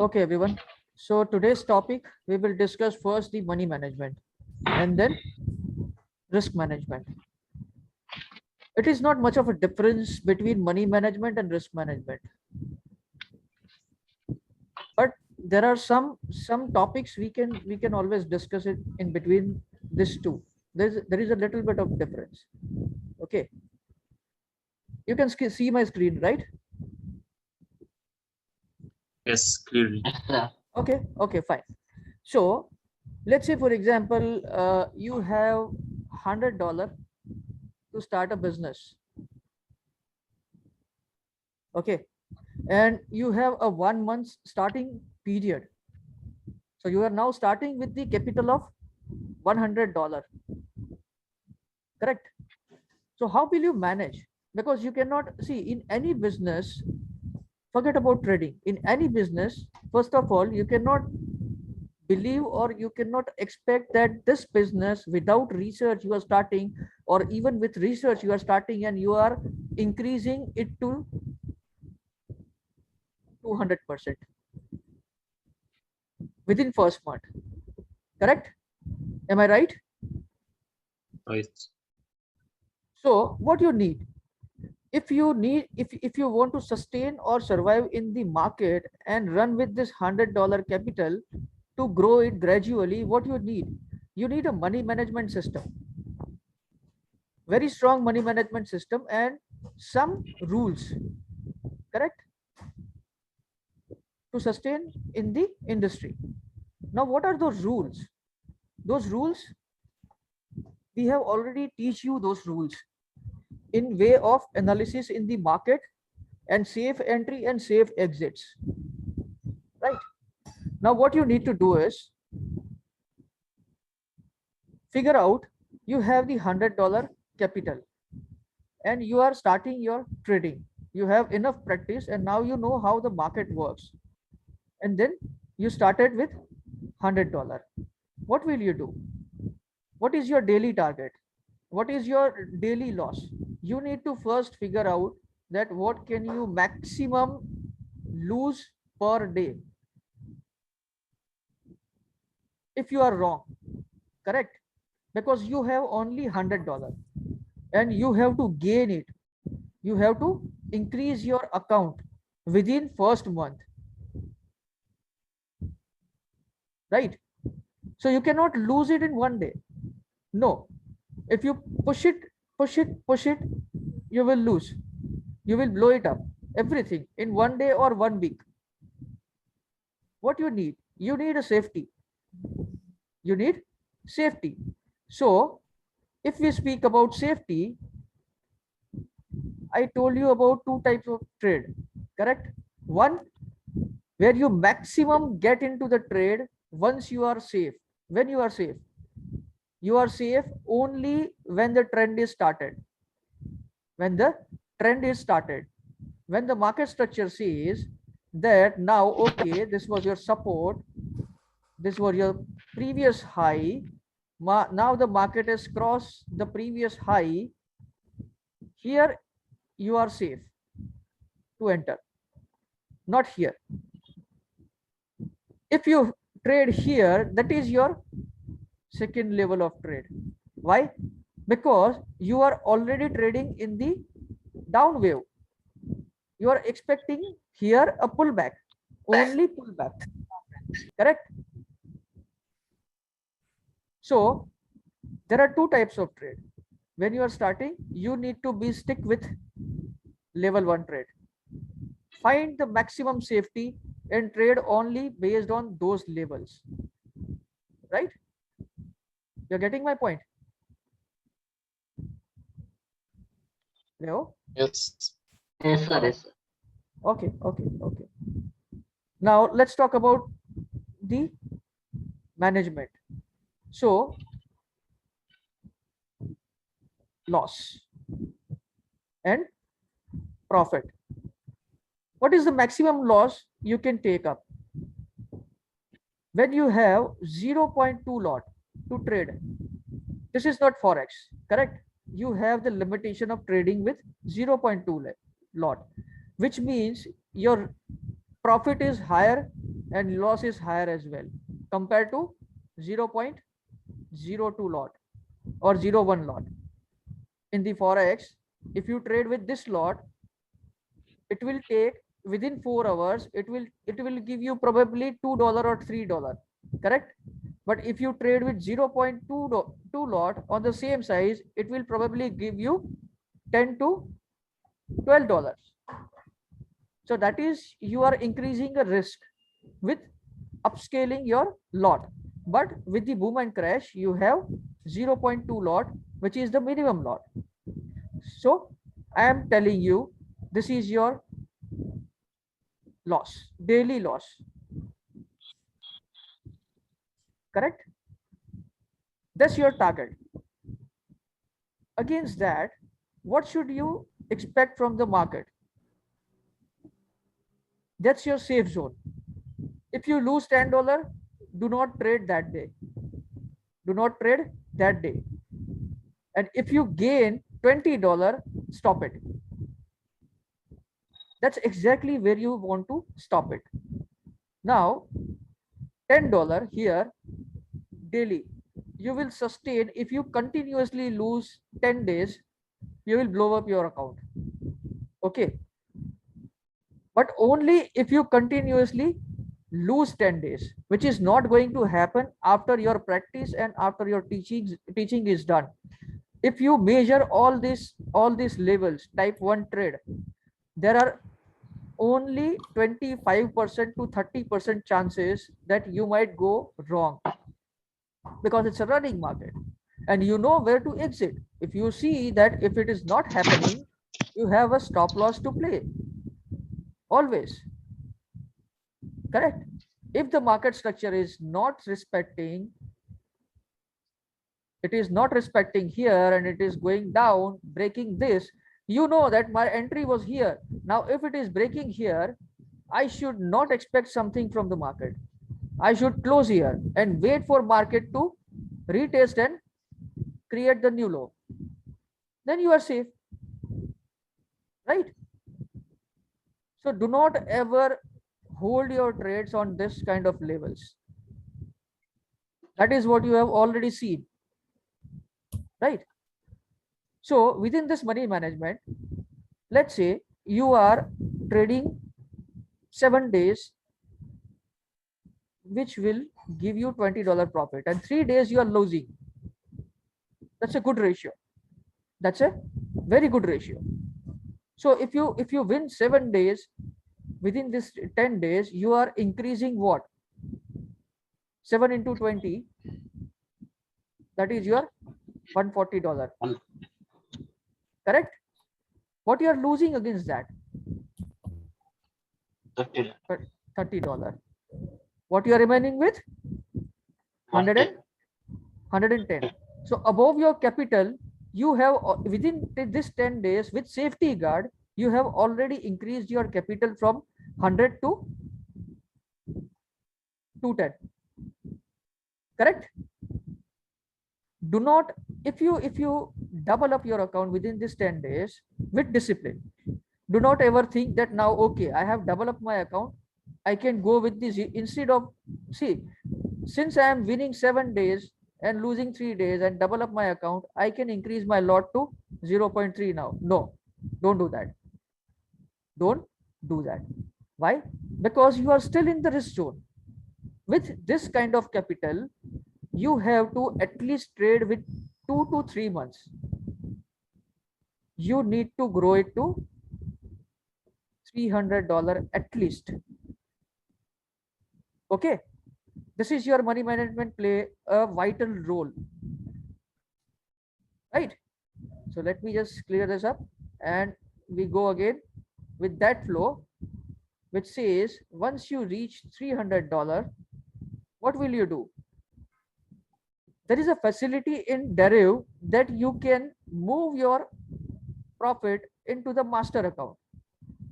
Okay, everyone. So today's topic, we will discuss first the money management and then risk management. It is not much of a difference between money management and risk management, but there are some topics we can always discuss it in between these two. There is a little bit of difference. Okay, you can see my screen, right? Yes, clearly. Okay, fine. So let's say, for example, you have $100 to start a business. Okay, and you have a 1 month starting period. So you are now starting with the capital of $100, correct? So how will you manage? Because you cannot see in any business, forget about trading. In any business, first of all, you cannot believe or you cannot expect that this business without research you are starting, or even with research you are starting and you are increasing it to 200% within first month, correct? Am I right? Right. So what you need, if you want to sustain or survive in the market and run with this $100 capital to grow it gradually, what you need a money management system, very strong money management system and some rules, correct, to sustain in the industry. Now what are those rules? Those rules, we have already teach you those rules in way of analysis in the market and safe entry and safe exits, right? Now what you need to do is figure out, you have the $100 capital and you are starting your trading. You have enough practice and now you know how the market works, and then you started with $100. What will you do? What is your daily target? What is your daily loss? You need to first figure out that what can you maximum lose per day if you are wrong, correct? Because you have only $100 and you have to gain it. You have to increase your account within first month, right? So you cannot lose it in one day. No, if you push it, you will lose. You will blow it up, everything in one day or 1 week. What you need a safety. You need safety. So if we speak about safety, I told you about two types of trade, correct? One, where you maximum get into the trade once you are safe. When you are safe, you are safe only when the trend is started. When the trend is started, when the market structure says that now, okay, this was your support, this was your previous high, now the market has crossed the previous high, here you are safe to enter, not here. If you trade here, that is your second level of trade. Why? Because you are already trading in the down wave. You are expecting here a pullback, only pullback, correct? So there are two types of trade. When you are starting, you need to be stick with level 1 trade. Find the maximum safety and trade only based on those levels, right? You're getting my point? Leo? Yes. Yes, sir. Yes, sir. Okay. Now let's talk about the management. So loss and profit. What is the maximum loss you can take up? When you have 0.2 lot to trade, this is not Forex, correct? You have the limitation of trading with 0.2 lot, which means your profit is higher and loss is higher as well compared to 0.02 lot or 0.1 lot. In the Forex, if you trade with this lot, it will take within 4 hours, it will give you probably $2 or $3, correct? But if you trade with 0.2 lot on the same size, it will probably give you $10 to $12. So that is, you are increasing a risk with upscaling your lot. But with the boom and crash, you have 0.2 lot, which is the minimum lot. So I am telling you, this is your loss, daily loss, correct? That's your target. Against that, what should you expect from the market? That's your safe zone. If you lose $10, do not trade that day. Do not trade that day. And if you gain $20, stop it. That's exactly where you want to stop it. Now, $10 here daily, you will sustain. If you continuously lose 10 days, you will blow up your account. Okay. But only if you continuously lose 10 days, which is not going to happen after your practice and after your teaching is done. If you measure all these levels, type 1 trade, there are only 25% to 30% chances that you might go wrong, because it's a running market and you know where to exit. If you see that if it is not happening, you have a stop loss to play always, correct? If the market structure is not respecting, here and it is going down, breaking this, you know that my entry was here. Now if it is breaking here, I should not expect something from the market. I should close here and wait for market to retest and create the new low. Then you are safe, right? So do not ever hold your trades on this kind of levels. That is what you have already seen, right? So within this money management, let's say you are trading 7 days, which will give you $20 profit, and 3 days you are losing. That's a good ratio. That's a very good ratio. So if you win 7 days, within this 10 days, you are increasing what? 7 into 20, that is your $140, correct? What you are losing against that? $30. What you are remaining with? 110. So above your capital, you have within this 10 days with safety guard, you have already increased your capital from 100 to 210, correct? Do not, if you double up your account within this 10 days with discipline, do not ever think that now, okay, I have doubled up my account, I can go with this. Instead of, see, since I am winning 7 days and losing 3 days and double up my account, I can increase my lot to 0.3 now. No, don't do that. Don't do that. Why? Because you are still in the risk zone. With this kind of capital, you have to at least trade with 2 to 3 months. You need to grow it to $300 at least. Okay, this is your money management play a vital role, right? So let me just clear this up and we go again with that flow, which says once you reach $300, what will you do? There is a facility in Deriv that you can move your profit into the master account.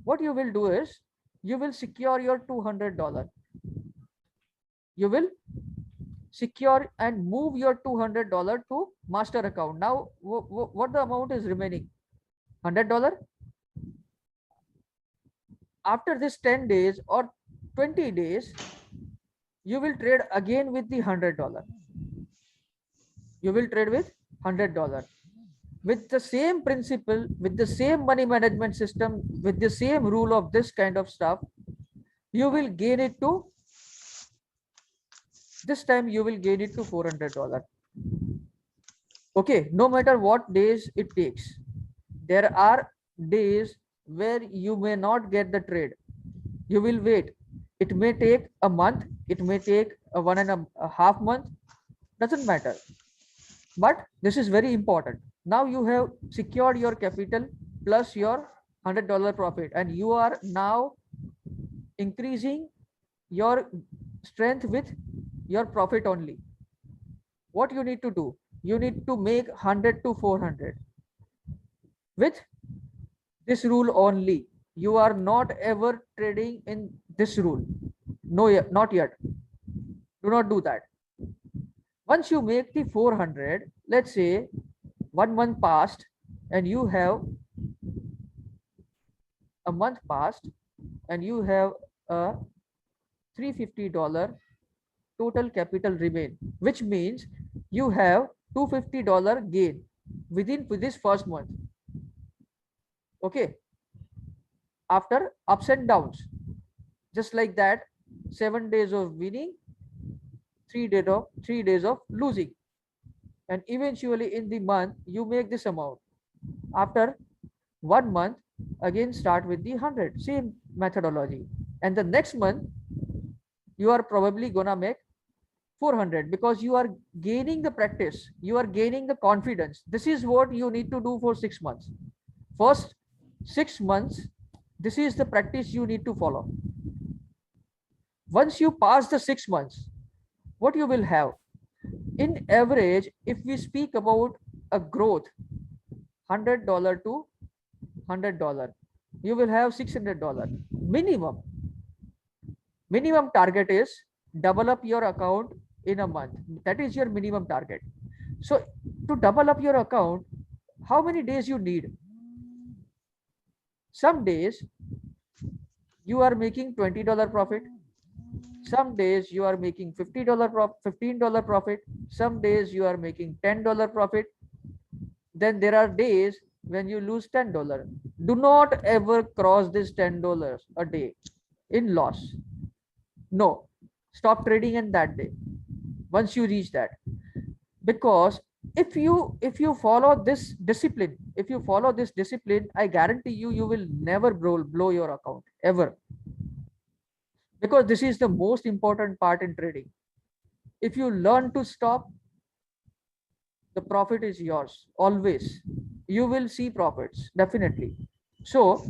What you will do is you will secure your $200. You will secure and move your $200 to master account. Now, what the amount is remaining? $100. After this 10 days or 20 days, you will trade again with the $100. You will trade with $100 with the same principle, with the same money management system, with the same rule of this kind of stuff. You will gain it to, this time you will gain it to $400. Okay, no matter what days it takes. There are days where you may not get the trade. You will wait. It may take a month, it may take a 1.5 month, doesn't matter. But this is very important. Now you have secured your capital plus your $100 profit, and you are now increasing your strength with your profit only. What you need to do? You need to make 100 to 400 with this rule only. You are not ever trading in this rule. No, not yet. Do not do that. Once you make the 400, let's say 1 month passed and you have a month passed and you have a $350 total capital remain, which means you have $250 gain within this first month. Okay, after ups and downs, just like that, 7 days of winning, 3 days of losing, and eventually in the month you make this amount. After 1 month, again start with the 100, same methodology, and the next month you are probably gonna make 400 because you are gaining the practice, you are gaining the confidence. This is what you need to do for 6 months. First 6 months, this is the practice you need to follow. Once you pass the 6 months, what you will have in average, if we speak about a growth, $100 to $100, you will have $600 minimum. Minimum target is double up your account in a month. That is your minimum target. So to double up your account, how many days you need? Some days you are making $20 profit. Some days you are making $15 profit. Some days you are making $10 profit. Then there are days when you lose $10. Do not ever cross this $10 a day in loss. No, stop trading in that day once you reach that. Because if you follow this discipline, I guarantee you, you will never blow your account ever. Because this is the most important part in trading. If you learn to stop, the profit is yours always. You will see profits definitely. So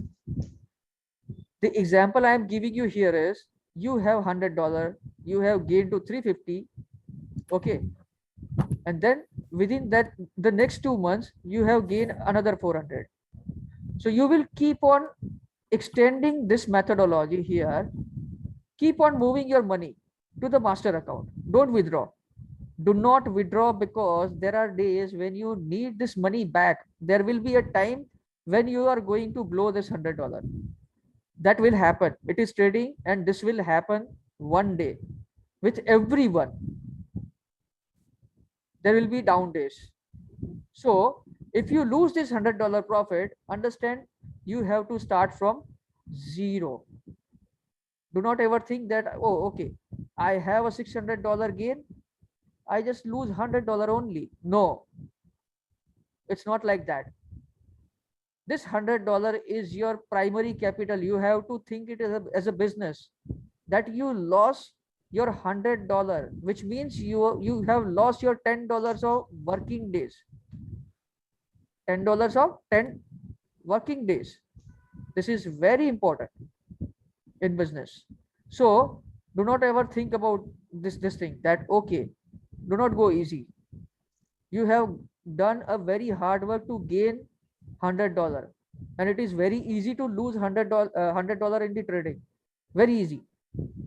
the example I am giving you here is, you have $100, you have gained to 350. Okay, and then within that, the next 2 months you have gained another 400. So you will keep on extending this methodology here. Keep on moving your money to the master account. Don't withdraw. Do not withdraw, because there are days when you need this money back. There will be a time when you are going to blow this $100. That will happen. It is trading, and this will happen one day with everyone. There will be down days. So if you lose this $100 profit, understand you have to start from zero. Do not ever think that, oh, okay, I have a $600 gain, I just lose $100 only. No, it's not like that. This $100 is your primary capital. You have to think it as a business, that you lost your $100, which means you have lost your $10 of working days. $10 of 10 working days. This is very important in business. So do not ever think about this thing, that okay, do not go easy. You have done a very hard work to gain $100, and it is very easy to lose $100 in the trading. Very easy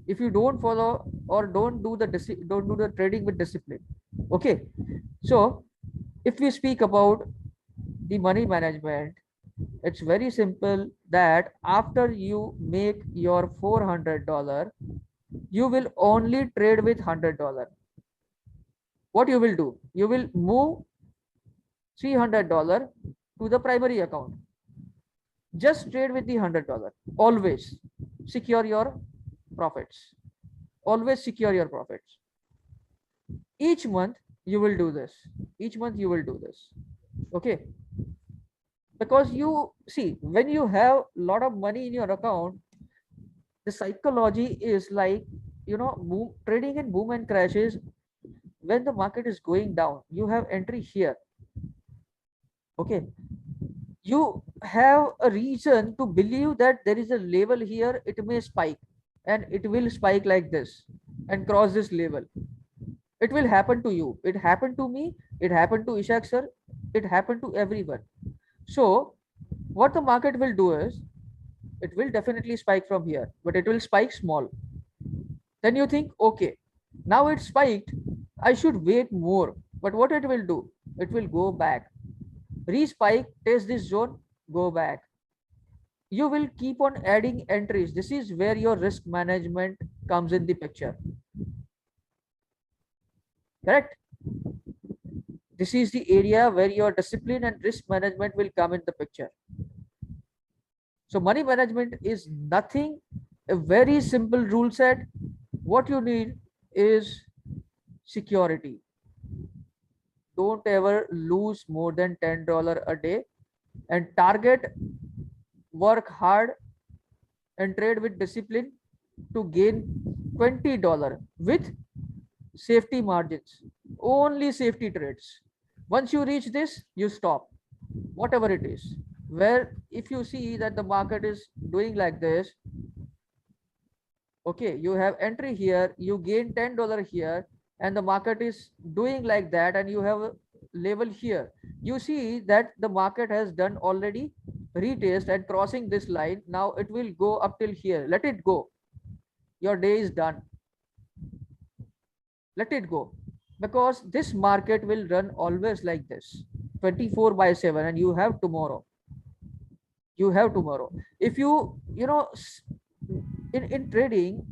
if you don't follow or don't do the trading with discipline. Okay, so if we speak about the money management, It's very simple that after you make your $400, you will only trade with $100. What you will do? You will move $300 to the primary account. Just trade with the $100. Always secure your profits. Always secure your profits. Each month you will do this. Each month you will do this. Okay. Because you see, when you have a lot of money in your account, the psychology is like, boom, trading in boom and crashes. When the market is going down, you have entry here. Okay. You have a reason to believe that there is a level here, it may spike, and it will spike like this and cross this level. It will happen to you. It happened to me. It happened to Ishak sir. It happened to everyone. So what the market will do is, it will definitely spike from here, but it will spike small. Then you think, okay, now it spiked, I should wait more. But what it will do? It will go back, re-spike, test this zone, go back. You will keep on adding entries. This is where your risk management comes in the picture. Correct? This is the area where your discipline and risk management will come in the picture. So money management is nothing, a very simple rule set. What you need is security. Don't ever lose more than $10 a day, and target, work hard and trade with discipline to gain $20 with safety margins. Only safety trades. Once you reach this, you stop, whatever it is. Where if you see that the market is doing like this, okay, you have entry here, you gain $10 here, and the market is doing like that, and you have a level here. You see that the market has done already retest and crossing this line. Now it will go up till here. Let it go. Your day is done. Let it go, because this market will run always like this, 24/7, and you have tomorrow. You have tomorrow. If you know in trading,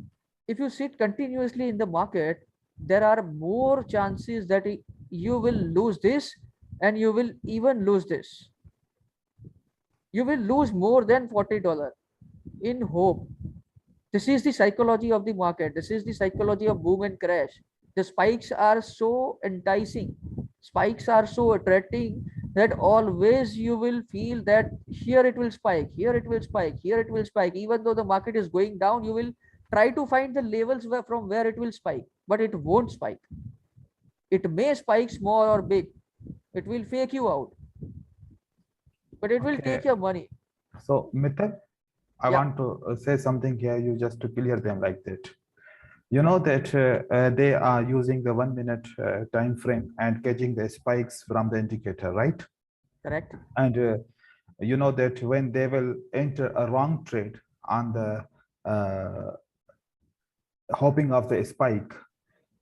if you sit continuously in the market, there are more chances that you will lose this, and you will even lose this. You will lose more than $40 in hope. This is the psychology of the market. This is the psychology of boom and crash. The spikes are so enticing. Spikes are so attracting that always you will feel that here it will spike, here it will spike, here it will spike. Even though the market is going down, you will try to find the levels from where it will spike, but it won't spike. It may spike small or big. It will fake you out, but it will take your money. So, Mithal, I Yeah. want to say something here, you just to clear them like that. You know that they are using the 1 minute time frame and catching the spikes from the indicator, right? Correct. And you know that when they will enter a wrong trade on the hopping of the spike,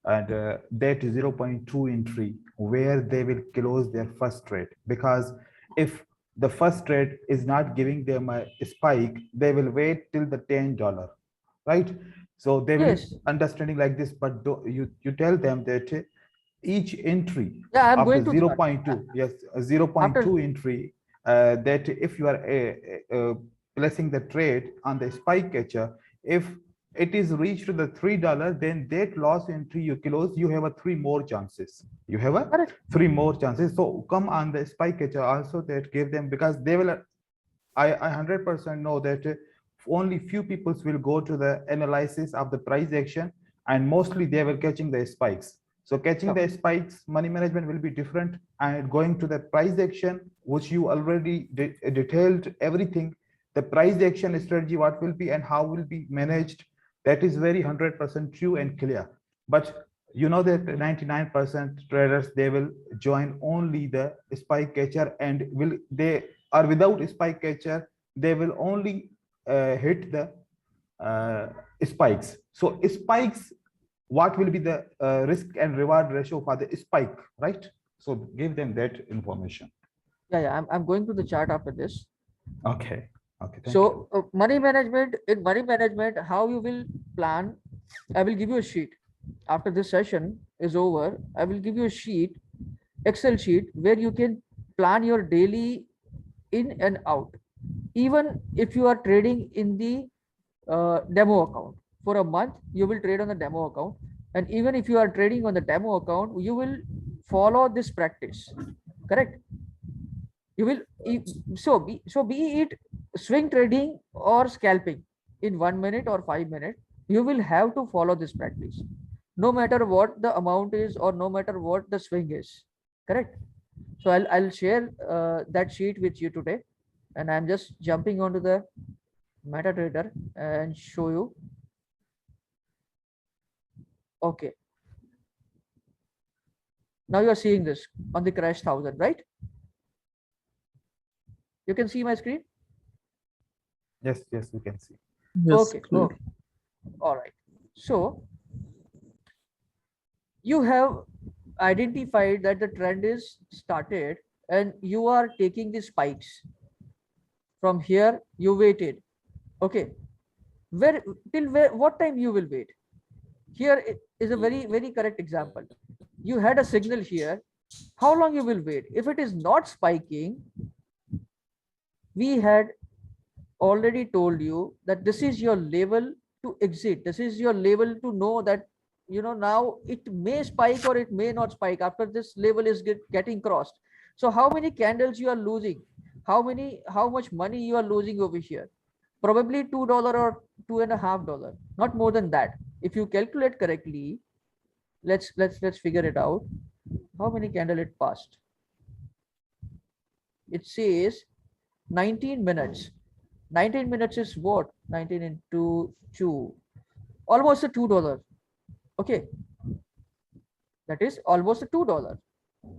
and that 0.2 entry where they will close their first trade, because if the first trade is not giving them a spike, they will wait till the $10, right? So they will Yes. understanding like this, but you tell them that each entry Yeah, I'm of the going to 0.2, yes, a 0.2 entry, that if you are placing the trade on the spike catcher, if it is reached to the $3, then that loss entry you close, you have a three more chances. You have a Correct. three more chances. So come on the spike catcher also, that give them, because they will, I 100% know that only few people will go to the analysis of the price action, and mostly they were catching the spikes. So catching the spikes, money management will be different, and going to the price action, which you already detailed everything, the price action strategy, what will be and how will be managed, that is very 100% true and clear. But you know that 99% traders, they will join only the spike catcher, and will they are without spike catcher, they will only hit the spikes. So spikes, what will be the risk and reward ratio for the spike, right? So give them that information. Yeah, I'm going to the chart after this. Okay. Okay. Thank you. So money management, in money management, how you will plan, I will give you a sheet. After this session is over, I will give you a sheet, Excel sheet, where you can plan your daily in and out. Even if you are trading in the demo account for a month, you will trade on the demo account. And even if you are trading on the demo account, you will follow this practice. Correct? You will be it swing trading or scalping in 1 minute or 5 minutes, you will have to follow this practice, no matter what the amount is or no matter what the swing is. Correct? So I'll share that sheet with you today, and I'm just jumping onto the MetaTrader and show you. Okay, now you are seeing this on the crash 1000, right? You can see my screen. Yes. Yes. We can see. Yes, Okay, clear. okay, all right. So you have identified that the trend is started and you are taking the spikes. From here you waited. Okay, where till where, what time you will wait? Here is a very correct example. You had a signal here. How long you will wait? If it is not spiking, we had already told you that this is your level to exit. This is your level to know that, now it may spike or it may not spike after this level is getting crossed. So how many candles you are losing? How much money you are losing over here? Probably $2 or $2.50, not more than that. If you calculate correctly, let's figure it out. How many candle it passed? It says 19 minutes. 19 minutes is what? 19 into 2. Almost a $2. Okay. That is almost a $2.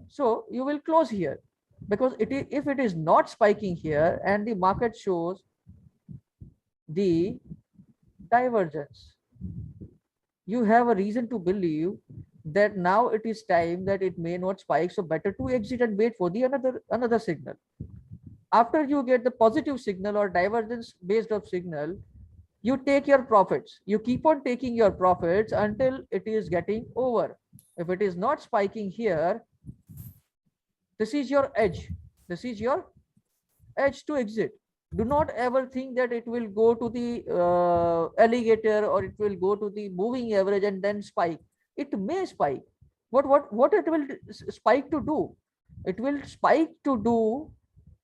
So you will close here because if it is not spiking here and the market shows the divergence, you have a reason to believe that now it is time that it may not spike. So better to exit and wait for the another signal. After you get the positive signal or divergence based of signal, you take your profits. You keep on taking your profits until it is getting over. If it is not spiking here, this is your edge. This is your edge to exit. Do not ever think that it will go to the alligator or it will go to the moving average and then spike. It may spike. What it will spike to do? It will spike to do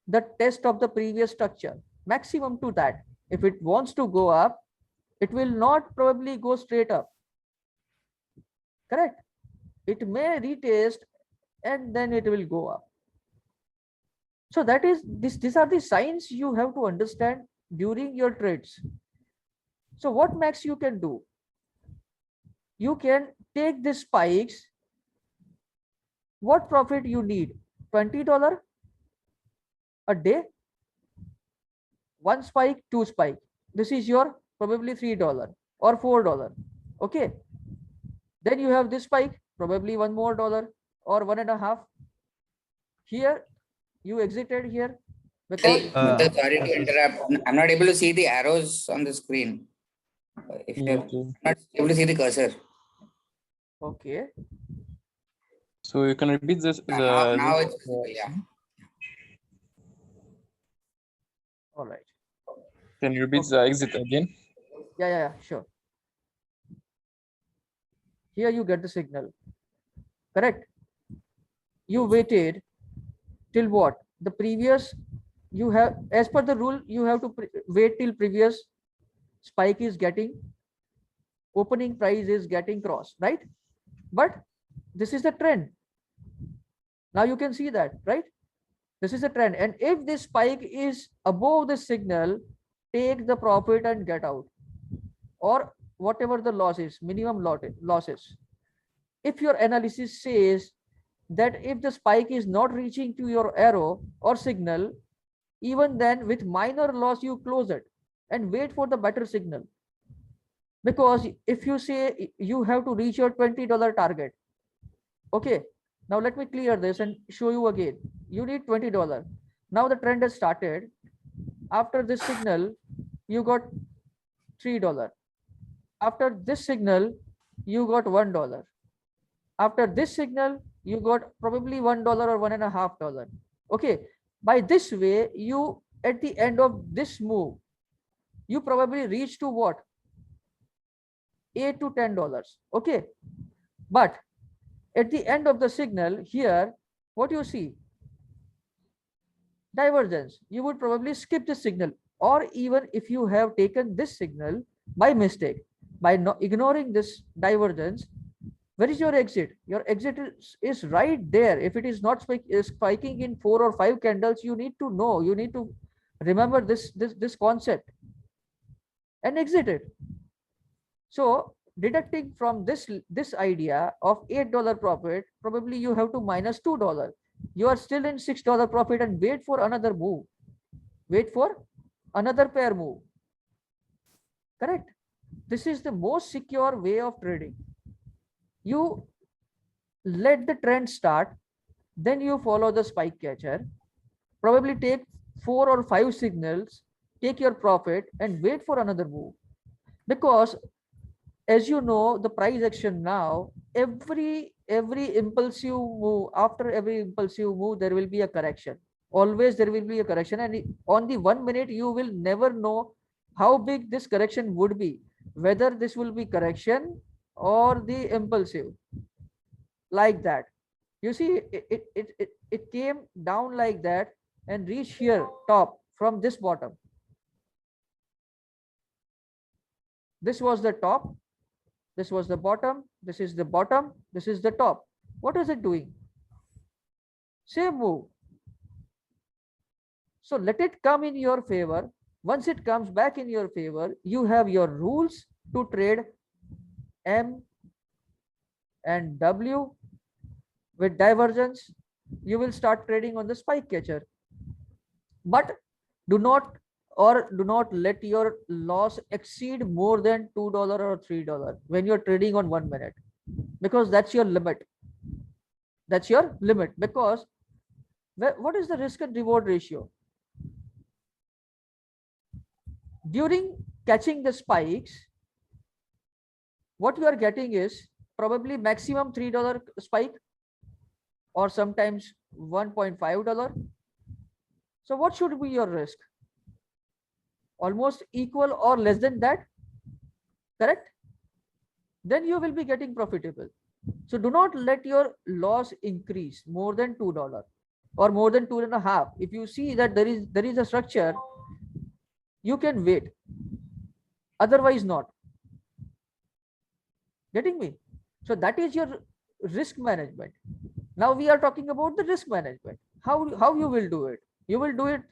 the test of the previous structure, maximum to that. If it wants to go up, it will not probably go straight up. Correct? It may retest and then it will go up. So that is these are the signs you have to understand during your trades. So what max you can do? You can take the spikes. What profit you need? $20 a day. One spike, two spike. This is your probably $3 or $4. Okay. Then you have this spike, probably $1 more or $1.50. Here you exited here because Mithun, sorry to interrupt. I'm not able to see the arrows on the screen. If you're not able to see the cursor. okay. So you can repeat this. Now it's visible, yeah. All right. Can you repeat the exit again? Yeah, sure. Here you get the signal. Correct? You waited till what? The previous, you have, as per the rule, you have to wait till previous spike is getting, opening price is getting crossed, right? But this is the trend. Now you can see that, right? This is a trend. And if this spike is above the signal, take the profit and get out, or whatever the loss is, minimum losses. If your analysis says that if the spike is not reaching to your arrow or signal, even then with minor loss, you close it and wait for the better signal. Because if you say you have to reach your $20 target, okay, now let me clear this and show you again. You need $20. Now the trend has started. After this signal, you got $3. After this signal, you got $1. After this signal, you got probably $1 or $1.50. Okay. By this way, you at the end of this move, you probably reach to what? $8 to $10. Okay. But at the end of the signal here, what you see? Divergence. You would probably skip this signal, or even if you have taken this signal by mistake, by ignoring this divergence, where is your exit? Your exit is right there. If it is not spiking in 4 or 5 candles, you need to know, you need to remember this concept and exit it. So deducting from this idea of $8 profit, probably you have to minus $2. You are still in $6 profit and wait for another move. Wait for another pair move. Correct? This is the most secure way of trading. You let the trend start, then you follow the spike catcher, probably take 4 or 5 signals, take your profit and wait for another move. Because as you know, the price action now, every impulsive move, after every impulsive move, there will be a correction. Always there will be a correction, and on the 1 minute, you will never know how big this correction would be, whether this will be correction or the impulsive, like that. You see, it came down like that and reached here top from this bottom. This was the top, this was the bottom, this is the bottom, this is the top. What is it doing? Same move. So let it come in your favor. Once it comes back in your favor, you have your rules to trade M and W with divergence. You will start trading on the spike catcher. But do not let your loss exceed more than $2 or $3 when you're trading on 1 minute, because that's your limit. That's your limit. Because what is the risk and reward ratio? During catching the spikes, what you are getting is probably maximum $3 spike, or sometimes $1.5. So what should be your risk? Almost equal or less than that, correct? Then you will be getting profitable. So do not let your loss increase more than $2 or more than 2.5. If you see that there is a structure, you can wait. Otherwise not. Getting me? So that is your risk management. Now we are talking about the risk management. How you will do it? You will do it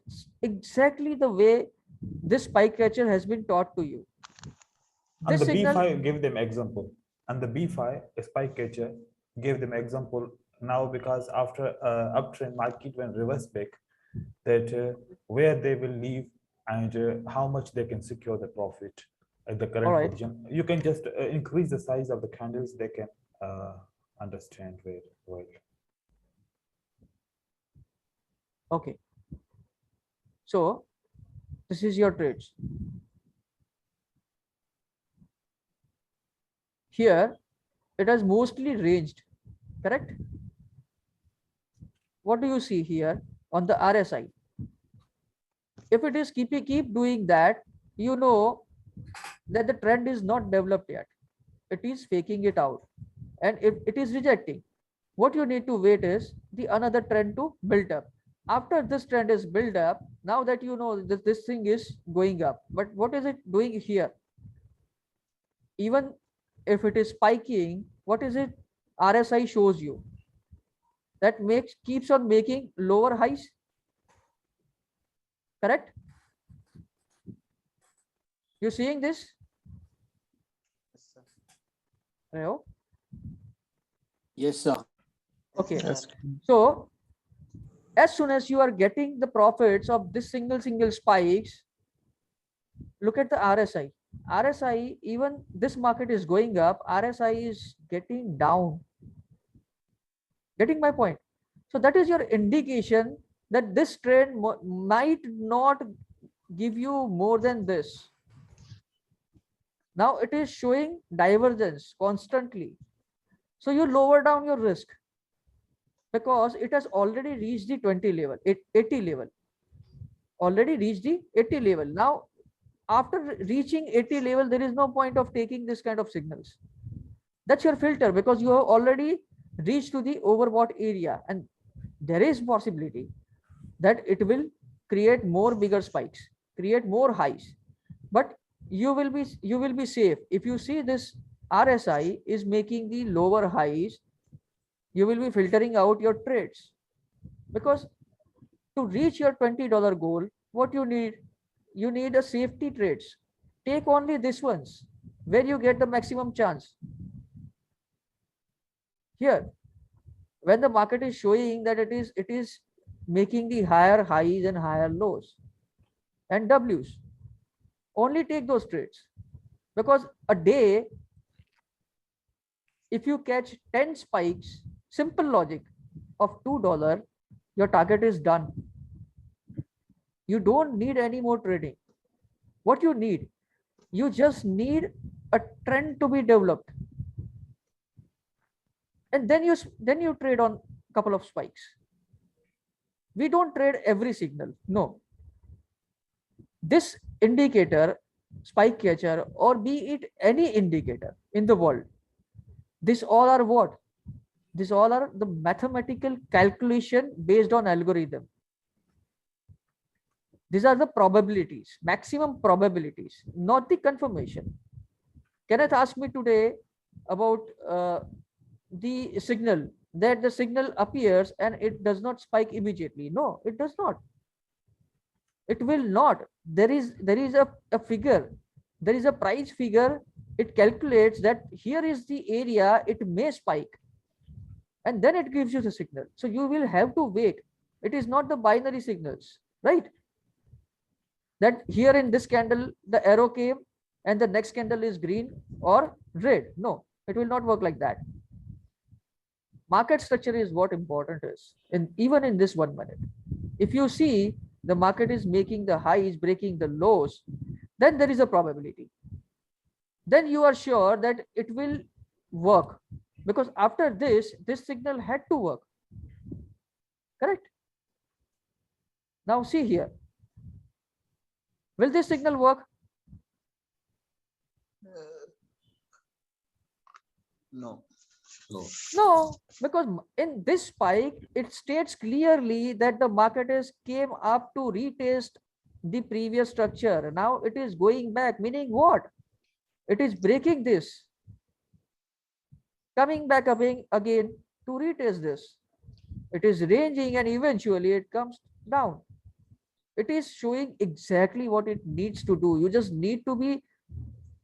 exactly the way this spike catcher has been taught to you. And This the signal, B5 give them example. And the B5 spike catcher gave them example now, because after uptrend market when reverse back, that where they will leave and how much they can secure the profit at the current position. You can just increase the size of the candles. They can understand very well. okay. So this is your trades. Here it has mostly ranged, correct? What do you see here on the RSI? If it is keep doing that, you know that the trend is not developed yet. It is faking it out, and if it is rejecting, what you need to wait is the another trend to build up. After this trend is built up, now that you know that this thing is going up, but what is it doing here? Even if it is spiking, what is it RSI shows you? That keeps on making lower highs, correct? You seeing this? Hello? Yes, sir. Okay. Yes. So as soon as you are getting the profits of this single spikes, look at the RSI. RSI, even this market is going up, RSI is getting down. Getting my point? So that is your indication that this trend might not give you more than this. Now it is showing divergence constantly. So you lower down your risk because it has already reached the 20 level, 80 level, already reached the 80 level. Now, after reaching 80 level, there is no point of taking this kind of signals. That's your filter because you have already reached to the overbought area, and there is possibility that it will create more bigger spikes, create more highs, but you will be safe. If you see this RSI is making the lower highs, you will be filtering out your trades, because to reach your $20 goal, what you need a safety trades. Take only this ones where you get the maximum chance. Here, when the market is showing that it is making the higher highs and higher lows and W's, only take those trades, because a day, if you catch 10 spikes, simple logic of $2, your target is done. You don't need any more trading. What you just need a trend to be developed, and then you trade on a couple of spikes. We don't trade every signal. No. This indicator, spike catcher, or be it any indicator in the world, this all are what? These all are the mathematical calculation based on algorithm. These are the probabilities, maximum probabilities, not the confirmation. Kenneth asked me today about the signal, that the signal appears and it does not spike immediately. No, it does not. It will not. There is a figure, there is a price figure. It calculates that here is the area it may spike, and then it gives you the signal. So you will have to wait. It is not the binary signals, right? That here in this candle, the arrow came and the next candle is green or red. No, it will not work like that. Market structure is what important is, and even in this 1 minute. If you see the market is making the highs, breaking the lows, then there is a probability. Then you are sure that it will work, because after this signal had to work. Correct? Now see here. Will this signal work? No. No, because in this spike, it states clearly that the market is came up to retest the previous structure. Now it is going back, meaning what? It is breaking this, coming back again to retest this. It is ranging and eventually it comes down. It is showing exactly what it needs to do. You just need to be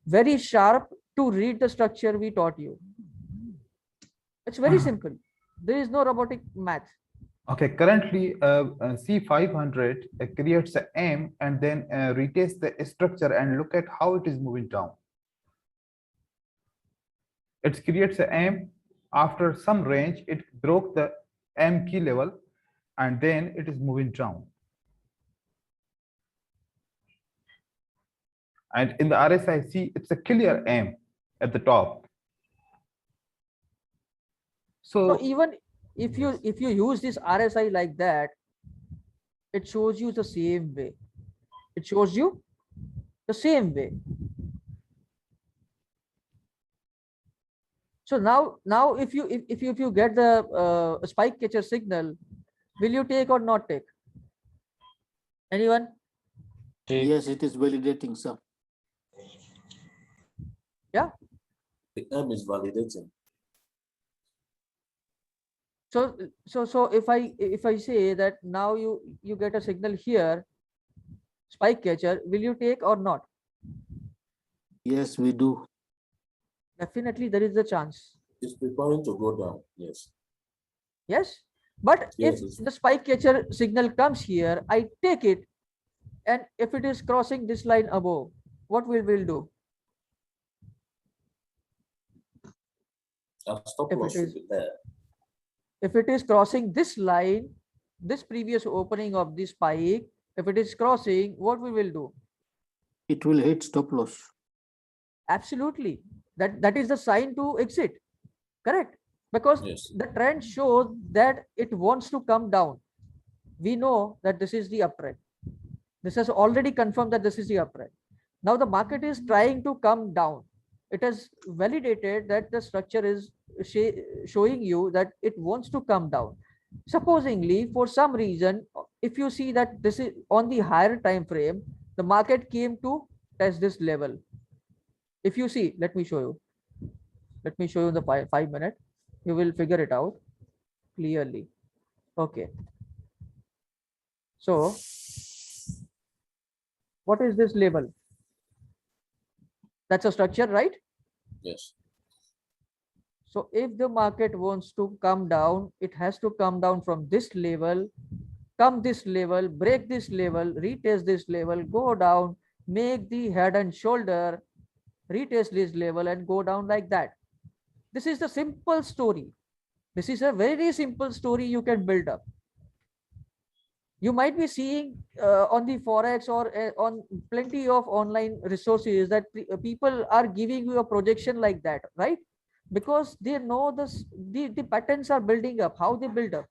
very sharp to read the structure we taught you. It's very simple. There is no robotic math. Okay, currently C500 creates a M and then retests the structure and look at how it is moving down. It creates a M. After some range, it broke the M key level and then it is moving down. And in the RSI, see, it's a clear M at the top. So even if you use this RSI like that, it shows you the same way. It shows you the same way. So now if you get the spike catcher signal, will you take or not take? Anyone? Yes, it is validating, sir. Yeah. The M is validating. So if I say that now you get a signal here, spike catcher, will you take or not? Yes, we do. Definitely there is a chance. It's preparing to go down. Yes. Yes. But Yes, if the spike catcher signal comes here, I take it, and if it is crossing this line above, what we will do? Our stop If loss it should is- be there. If it is crossing this line, this previous opening of this spike, If it is crossing, what we will do? It will hit stop loss. Absolutely. That is the sign to exit. Correct? Because Yes. the trend shows that it wants to come down. We know that this is the uptrend. This has already confirmed that this is the uptrend. Now the market is trying to come down. It has validated that the structure is showing you that it wants to come down. Supposingly, for some reason, if you see that this is on the higher time frame, the market came to test this level. If you see, let me show you. Let me show you in the 5 minute. You will figure it out clearly. Okay. So, what is this level? That's a structure, right? Yes. So if the market wants to come down, it has to come down from this level, come this level, break this level, retest this level, go down, make the head and shoulder, retest this level and go down like that. This is the simple story. This is a very simple story you can build up. You might be seeing on the Forex or on plenty of online resources that people are giving you a projection like that, right? Because they know the patterns are building up, how they build up,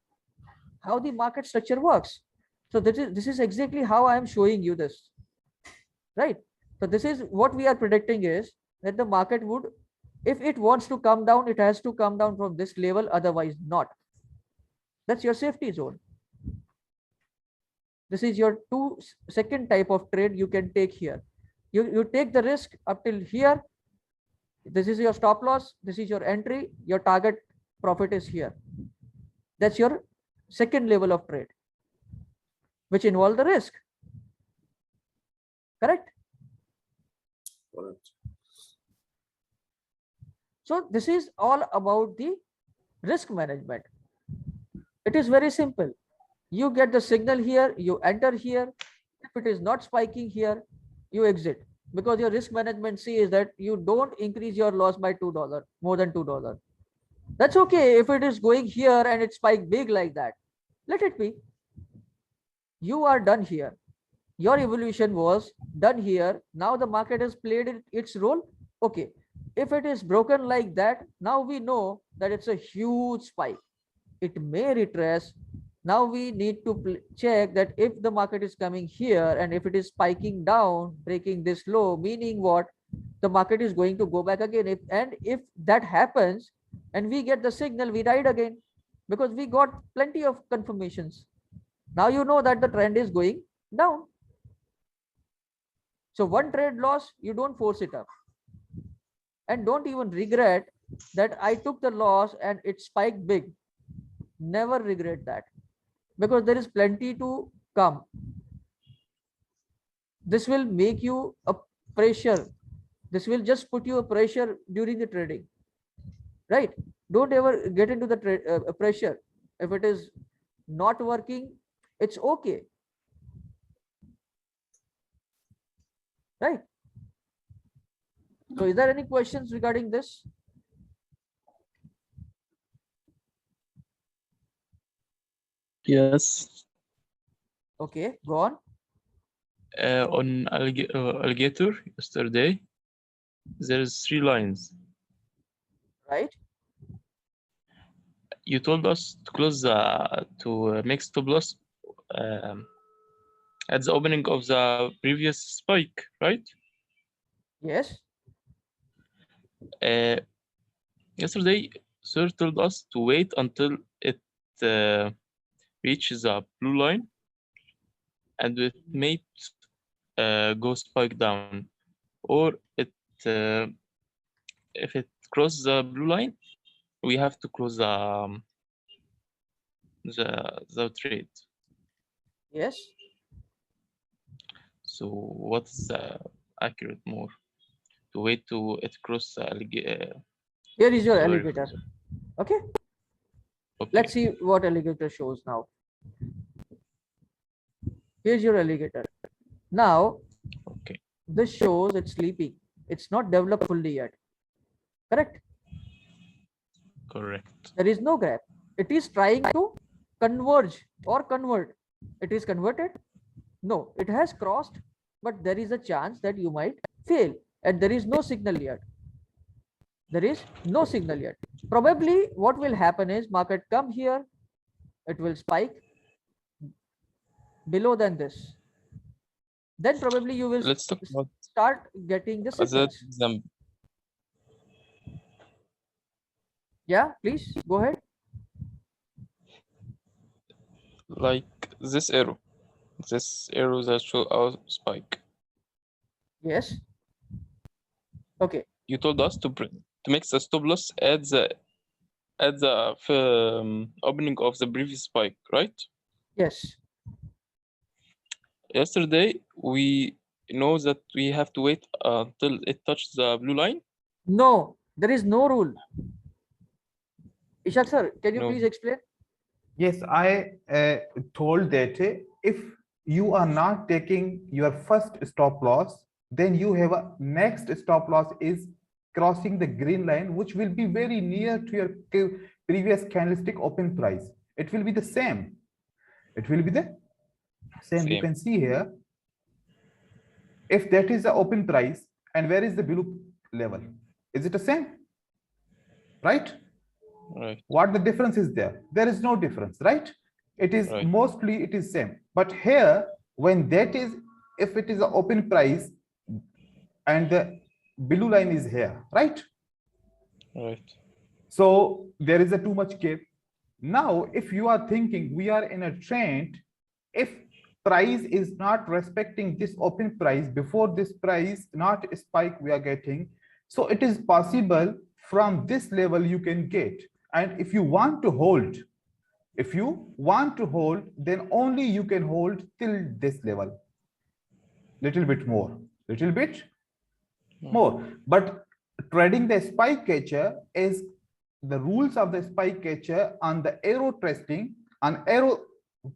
how the market structure works. So this is exactly how I am showing you this, right? So this is what we are predicting is that the market would, if it wants to come down, it has to come down from this level, otherwise not. That's your safety zone. This is your second type of trade you can take here. You take the risk up till here. This is your stop loss. This is your entry. Your target profit is here. That's your second level of trade, which involve the risk. Correct? Correct. So this is all about the risk management. It is very simple. You get the signal here, you enter here. If it is not spiking here, you exit, because your risk management says that you don't increase your loss by $2, more than $2. That's okay. If it is going here and it spiked big like that, let it be. You are done here. Your evolution was done here. Now the market has played its role. Okay. If it is broken like that, now we know that it's a huge spike. It may retrace. Now we need to check that if the market is coming here and if it is spiking down, breaking this low, meaning what? The market is going to go back again. If that happens and we get the signal, we ride again, because we got plenty of confirmations. Now you know that the trend is going down. So one trade loss, you don't force it up. And don't even regret that I took the loss and it spiked big. Never regret that, because there is plenty to come. This will make you a pressure. This will just put you a pressure during the trading, right? Don't ever get into the pressure. If it is not working, it's okay, right? So is there any questions regarding this? Yes. Okay, go on. On alligator yesterday, there's 3 lines. Right? You told us to close to make stop loss at the opening of the previous spike, right? Yes. Yesterday, sir told us to wait until it reaches the blue line, and it may go spike down, or if it crosses the blue line, we have to close the trade. Yes. So what's accurate more? To wait to it cross Here is your alligator. Okay. Let's see what alligator shows now. Here's your alligator. Now, okay. This shows it's sleeping. It's not developed fully yet. Correct? Correct. There is no gap. It is trying to converge or convert. It is converted. No, it has crossed, but there is a chance that you might fail, and there is no signal yet. There is no signal yet. Probably what will happen is market come here, it will spike below than this. Then probably you will Let's talk about start getting the that signals. example. Yeah, please go ahead. Like this arrow that show our spike. Yes. Okay. You told us to make the stop loss at the opening of the previous spike, right? Yes. Yesterday we know that we have to wait until it touches the blue line. No, there is no rule. Ishak sir, can you No. please explain? Yes, I told that if you are not taking your first stop loss, then you have a next stop loss is crossing the green line, which will be very near to your previous candlestick open price. It will be the same. It will be the same. You Same. can see here, if that is the open price, and where is the blue level? Is it the same? Right? Right. What the difference is there? There is no difference, right? It is Right. mostly it is same. But here, when that is, if it is an open price and the blue line is here, right? Right. So there is a too much gap. Now, if you are thinking we are in a trend, if price is not respecting this open price before this price, not a spike we are getting, so it is possible from this level you can get. And if you want to hold, then only you can hold till this level. Little bit more. But trading the spike catcher is the rules of the spike catcher on the arrow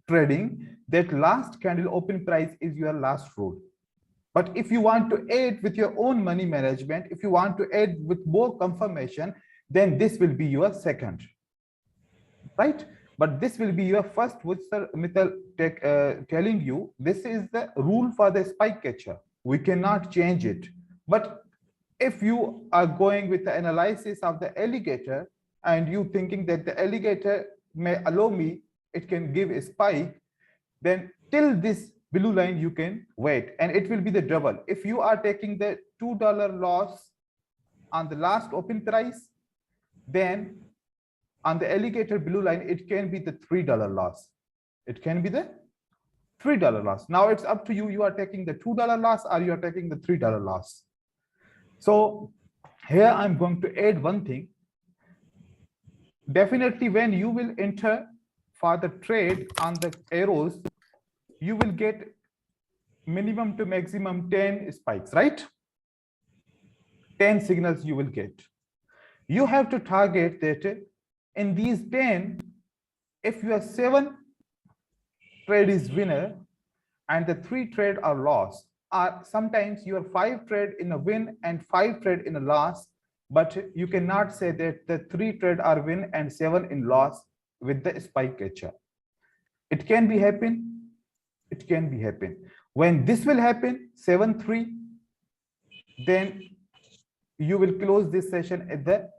trading, that last candle open price is your last rule. But if you want to add with your own money management, if you want to add with more confirmation, then this will be your second, right? But this will be your first, which Sir Mittal telling you, this is the rule for the spike catcher. We cannot change it. But if you are going with the analysis of the alligator and you thinking that the alligator may allow me, it can give a spike, then till this blue line you can wait, and it will be the double. If you are taking the $2 loss on the last open price, then on the alligator blue line it can be the $3 loss. It can be the $3 loss. Now it's up to you. You are taking the $2 loss or you are taking the $3 loss. So here I'm going to add one thing. Definitely when you will enter for the trade on the arrows, you will get minimum to maximum 10 spikes, right? 10 signals you will get. You have to target that in these 10, if your 7 trade is winner and the 3 trade are loss, or sometimes your 5 trade in a win and 5 trade in a loss, but you cannot say that the 3 trade are win and 7 in loss with the spike catcher. It can be happen. It can be happen. When this will happen, 7-3, then you will close this session at the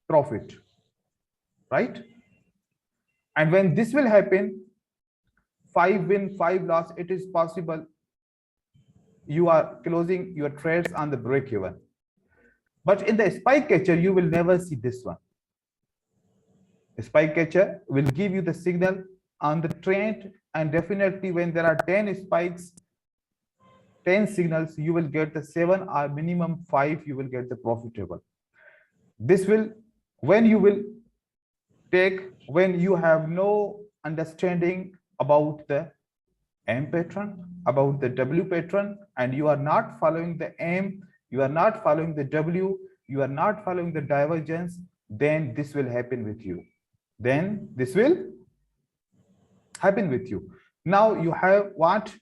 profit, right? And when this will happen, 5 win, 5 loss, it is possible you are closing your trades on the break even. But in the spike catcher, you will never see this one. The spike catcher will give you the signal on the trend, and definitely when there are 10 spikes, 10 signals, you will get the 7 or minimum 5, you will get the profitable. This will, when you will take, when you have no understanding about the M pattern, about the W pattern, and you are not following the M, you are not following the W, you are not following the divergence, then this will happen with you. Then this will happen with you. Now you have what?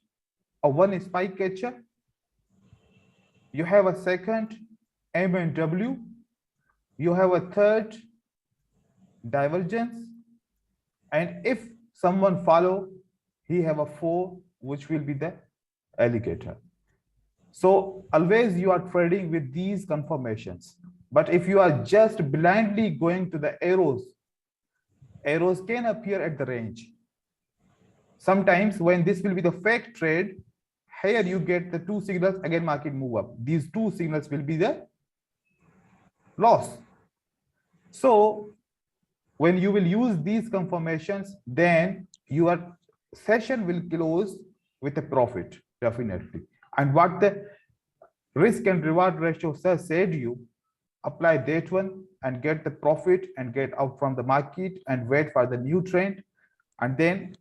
A 1 spike catcher. You have a second M and W. You have a third divergence. And if someone follow, he have a 4 which will be the alligator. So always you are trading with these confirmations. But if you are just blindly going to the arrows, arrows can appear at the range. Sometimes when this will be the fake trade, here you get the two signals, again market move up. These two signals will be the loss. So when you will use these confirmations, then your session will close with a profit, definitely. And what the risk and reward ratio sir said you, apply that one and get the profit and get out from the market and wait for the new trend. And then,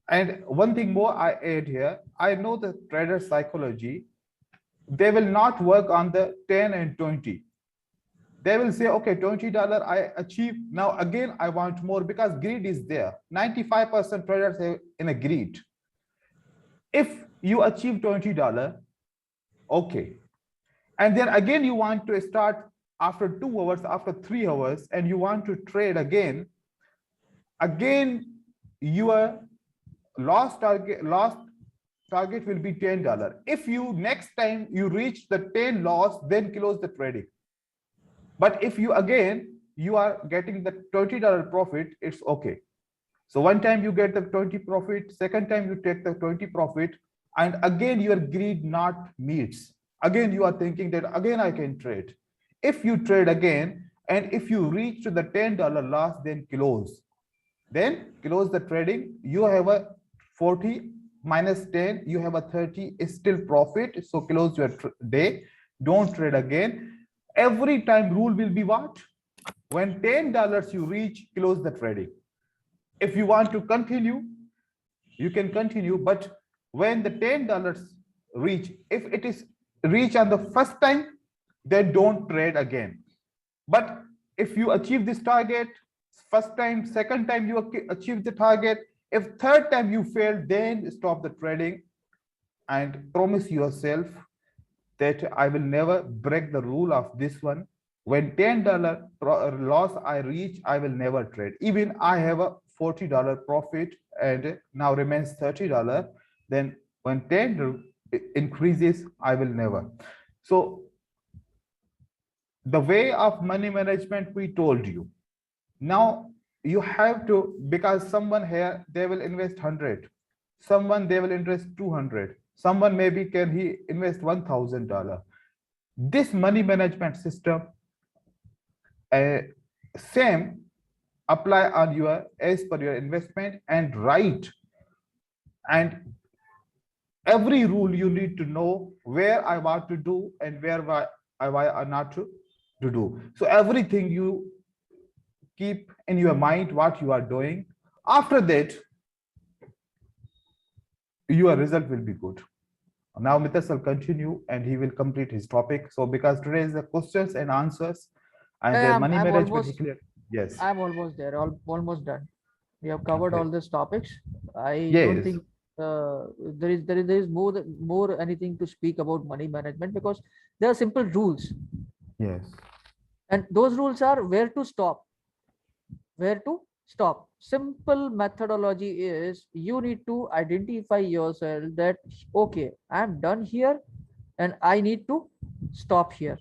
and one thing more I add here, I know the trader psychology, they will not work on the 10 and 20. They will say, okay, $20 I achieve. Now again, I want more, because greed is there. 95% traders have in a greed. If you achieve $20, okay. And then again, you want to start after 2 hours, after 3 hours, and you want to trade again, your lost target will be $10. If you next time you reach the 10 loss, then close the trading. But if you again, you are getting the $20 profit, it's okay. So one time you get the 20 profit, second time you take the 20 profit, and again your greed not meets. Again, you are thinking that again I can trade. If you trade again, and if you reach to the $10 loss, then close. Then close the trading. You have a 40 minus 10, you have a 30, is still profit. So close your day. Don't trade again. Every time rule will be what? When $10 you reach, close the trading. If you want to continue, you can continue. But when the $10 reach, if it is reach on the first time, then don't trade again. But if you achieve this target, first time, second time you achieve the target, if third time you fail, then stop the trading and promise yourself that I will never break the rule of this one. When $10 loss I reach, I will never trade. Even I have a $40 profit and now remains $30. Then when 10 increases, I will never. So the way of money management we told you. Now you have to, because someone here, they will invest 100. Someone they will invest 200. Someone maybe can he invest $1,000. This money management system, same apply on your as per your investment and write. And every rule you need to know where I want to do and where I want not to do. So everything you keep in your mind what you are doing. After that, your result will be good. Now Mithas will continue and he will complete his topic. So because today is the questions and answers and the money management. Yes, I'm almost there, almost done. We have covered Okay. all these topics. I Yes. don't think there is more anything to speak about money management, because there are simple rules, yes, and those rules are where to stop. Where to stop. Simple methodology is you need to identify yourself that, okay, I'm done here and I need to stop here.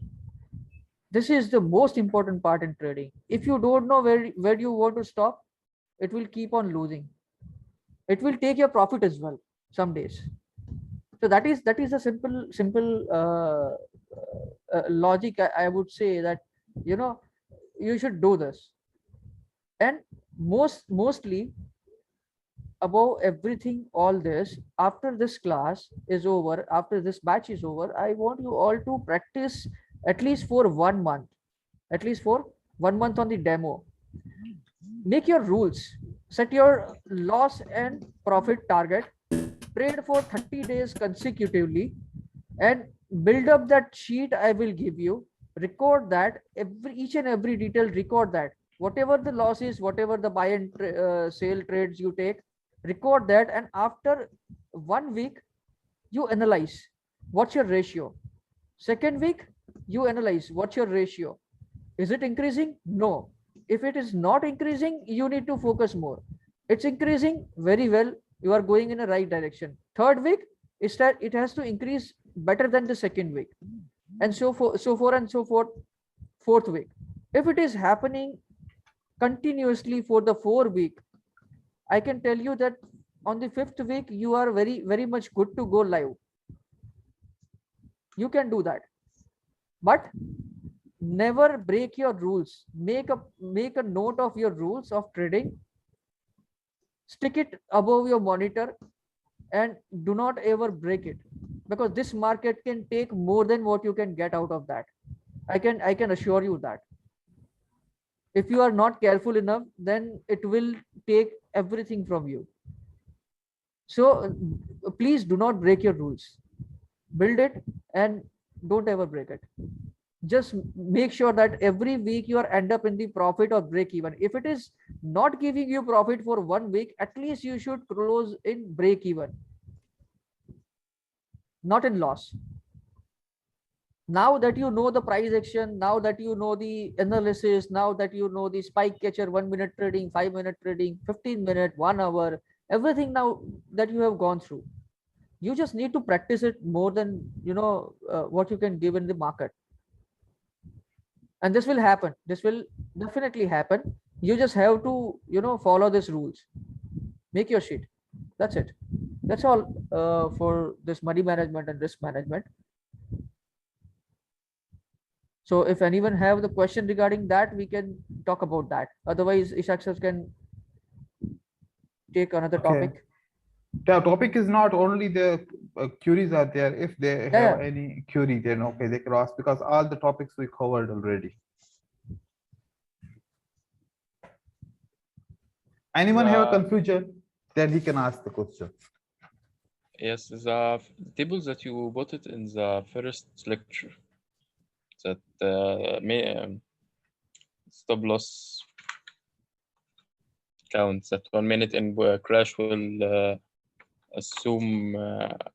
This is the most important part in trading. If you don't know where you want to stop, it will keep on losing. It will take your profit as well some days. So that is a simple logic. I would say that, you know, you should do this. And mostly above everything, all this, after this class is over, after this batch is over, I want you all to practice at least for 1 month, on the demo. Make your rules, set your loss and profit target, trade for 30 days consecutively, and build up that sheet I will give you. Record that, each and every detail, record that. Whatever the loss is, whatever the buy and sale trades you take, record that. And after 1 week, you analyze what's your ratio. Second week, you analyze what's your ratio. Is it increasing? No. If it is not increasing, you need to focus more. It's increasing, very well, You are going in a right direction. Third week, it has to increase better than the second week, and so forth. Fourth week, if it is happening continuously for the 4 week, I can tell you that on the 5th week you are very much good to go live. You can do that, but never break your rules. Make a note of your rules of trading, stick it above your monitor, and do not ever break it, because this market can take more than what you can get out of that. I can assure you that. If you are not careful enough, then it will take everything from you. So please do not break your rules. Build it and don't ever break it. Just make sure that every week you are end up in the profit or break even. If it is not giving you profit for 1 week, at least you should close in break even, not in loss. Now that you know the price action, now that you know the analysis, now that you know the spike catcher, 1 minute trading, 5 minute trading, 15 minute, 1 hour, everything now that you have gone through, you just need to practice it more than what you can give in the market. And this will happen. This will definitely happen. You just have to follow these rules. Make your sheet. That's it. That's all for this money management and risk management. So if anyone have the question regarding that, we can talk about that. Otherwise, Ishak sir can take another topic. The topic is not only the queries are there. If they have any query, then okay, they can ask, because all the topics we covered already. Anyone have a confusion? Then he can ask the question. Yes, the tables that you put it in the first lecture, that stop loss count, that 1 minute in crash will assume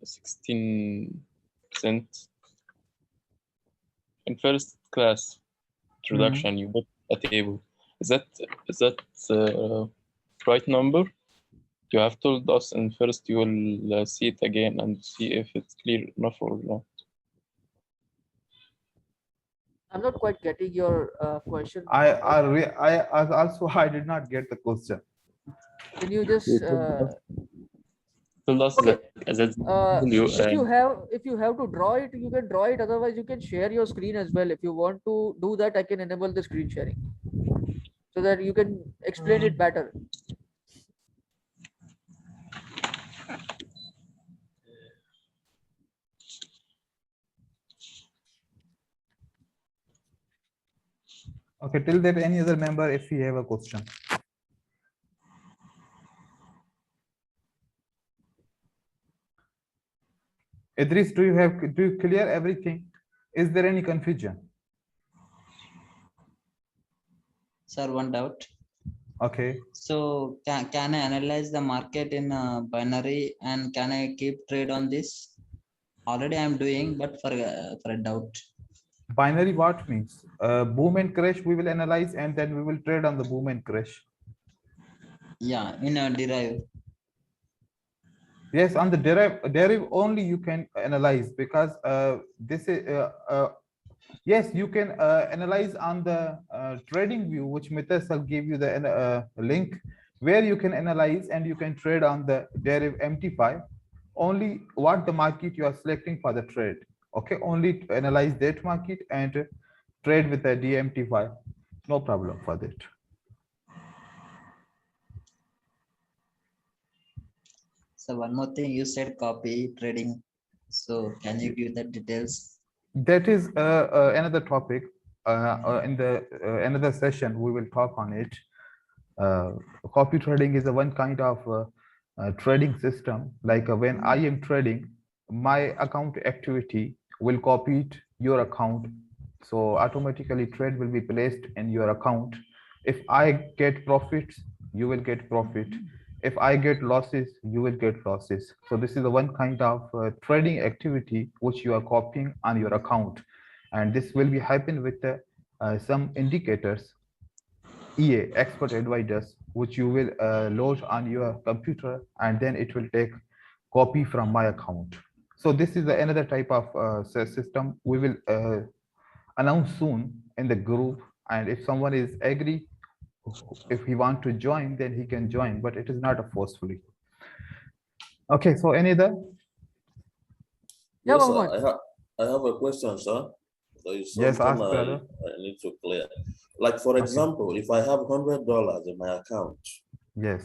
16%. In first class introduction, you put a table. Is that right number? You have told us, and first you will see it again and see if it's clear enough or not. I'm not quite getting your question. I did not get the question. Can you just Told us okay. that If you have to draw it, you can draw it. Otherwise, you can share your screen as well. If you want to do that, I can enable the screen sharing so that you can explain it better. Okay, till that, any other member, if you have a question. Idris, do you clear everything? Is there any confusion? Sir, one doubt. Okay. So can I analyze the market in binary, and can I keep trade on this? Already I'm doing, but for a doubt. Binary what means? Boom and crash we will analyze, and then we will trade on the boom and crash. Yeah, in a derive. Yes, on the derive only you can analyze, because this is yes, you can analyze on the trading view, which Mithas will give you the link where you can analyze and you can trade on the derive MT5, only what the market you are selecting for the trade. Okay, only analyze that market and trade with the DMT5. No problem for that. So one more thing, you said copy trading. So can you give the details? That is another topic. In the another session, we will talk on it. Copy trading is a one kind of trading system. Like when I am trading, my account activity will copy it your account, so automatically trade will be placed in your account. If I get profits, you will get profit. If I get losses, you will get losses. So this is the one kind of trading activity which you are copying on your account, and this will be happen with some indicators. EA, expert advisors, which you will load on your computer, and then it will take copy from my account. So this is another type of system we will announce soon in the group. And if someone is agree, if he want to join, then he can join, but it is not a forcefully. Okay, so any other? Yeah, Yes, sir. Mohammed. I have a question, sir. There is Yes, something ask, brother. I need to clear. Like, for Okay. example, if I have $100 in my account, Yes.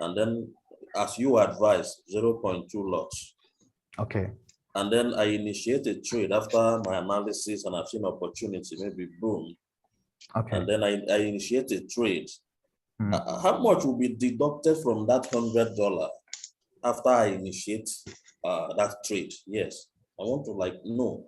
and then, as you advise, 0.2 lots, Okay. and then I initiate a trade after my analysis and I've seen opportunity, maybe boom, Okay. and then I initiate a trade. Hmm. How much will be deducted from that $100 after I initiate that trade? Yes, I want to know.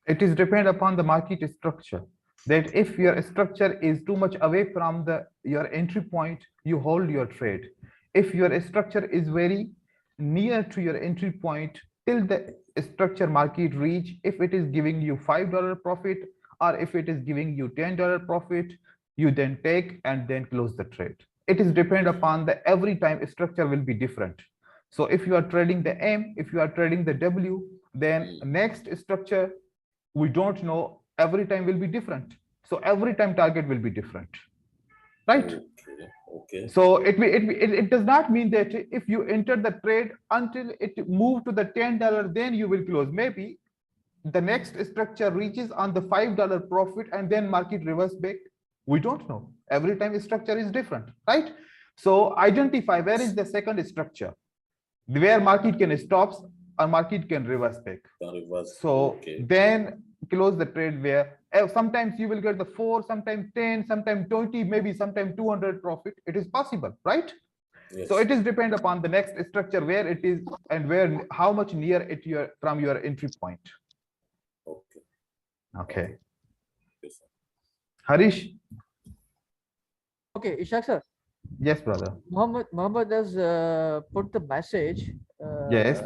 It is depend upon the market structure. That if your structure is too much away from your entry point, you hold your trade. If your structure is very near to your entry point, till the structure market reach, if it is giving you $5 profit, or if it is giving you $10 profit, you then take and then close the trade. It is depend upon the every time structure will be different. So if you are trading the M, if you are trading the W, then next structure we don't know, every time will be different. So every time target will be different, right? Okay. Okay. So it does not mean that if you enter the trade until it move to the $10, then you will close. Maybe the next structure reaches on the $5 profit and then market reverse back. We don't know. Every time structure is different, right? So identify where is the second structure, where market can stop or market can reverse back. So then close the trade where sometimes you will get the 4, sometimes 10, sometimes 20, maybe sometimes 200 profit. It is possible, right? Yes. So it is depend upon the next structure where it is and where how much near it from your entry point. Okay. Okay. Yes, sir. Harish. Okay, Ishaq sir. Yes, brother. Mohammed has put the message. Yes.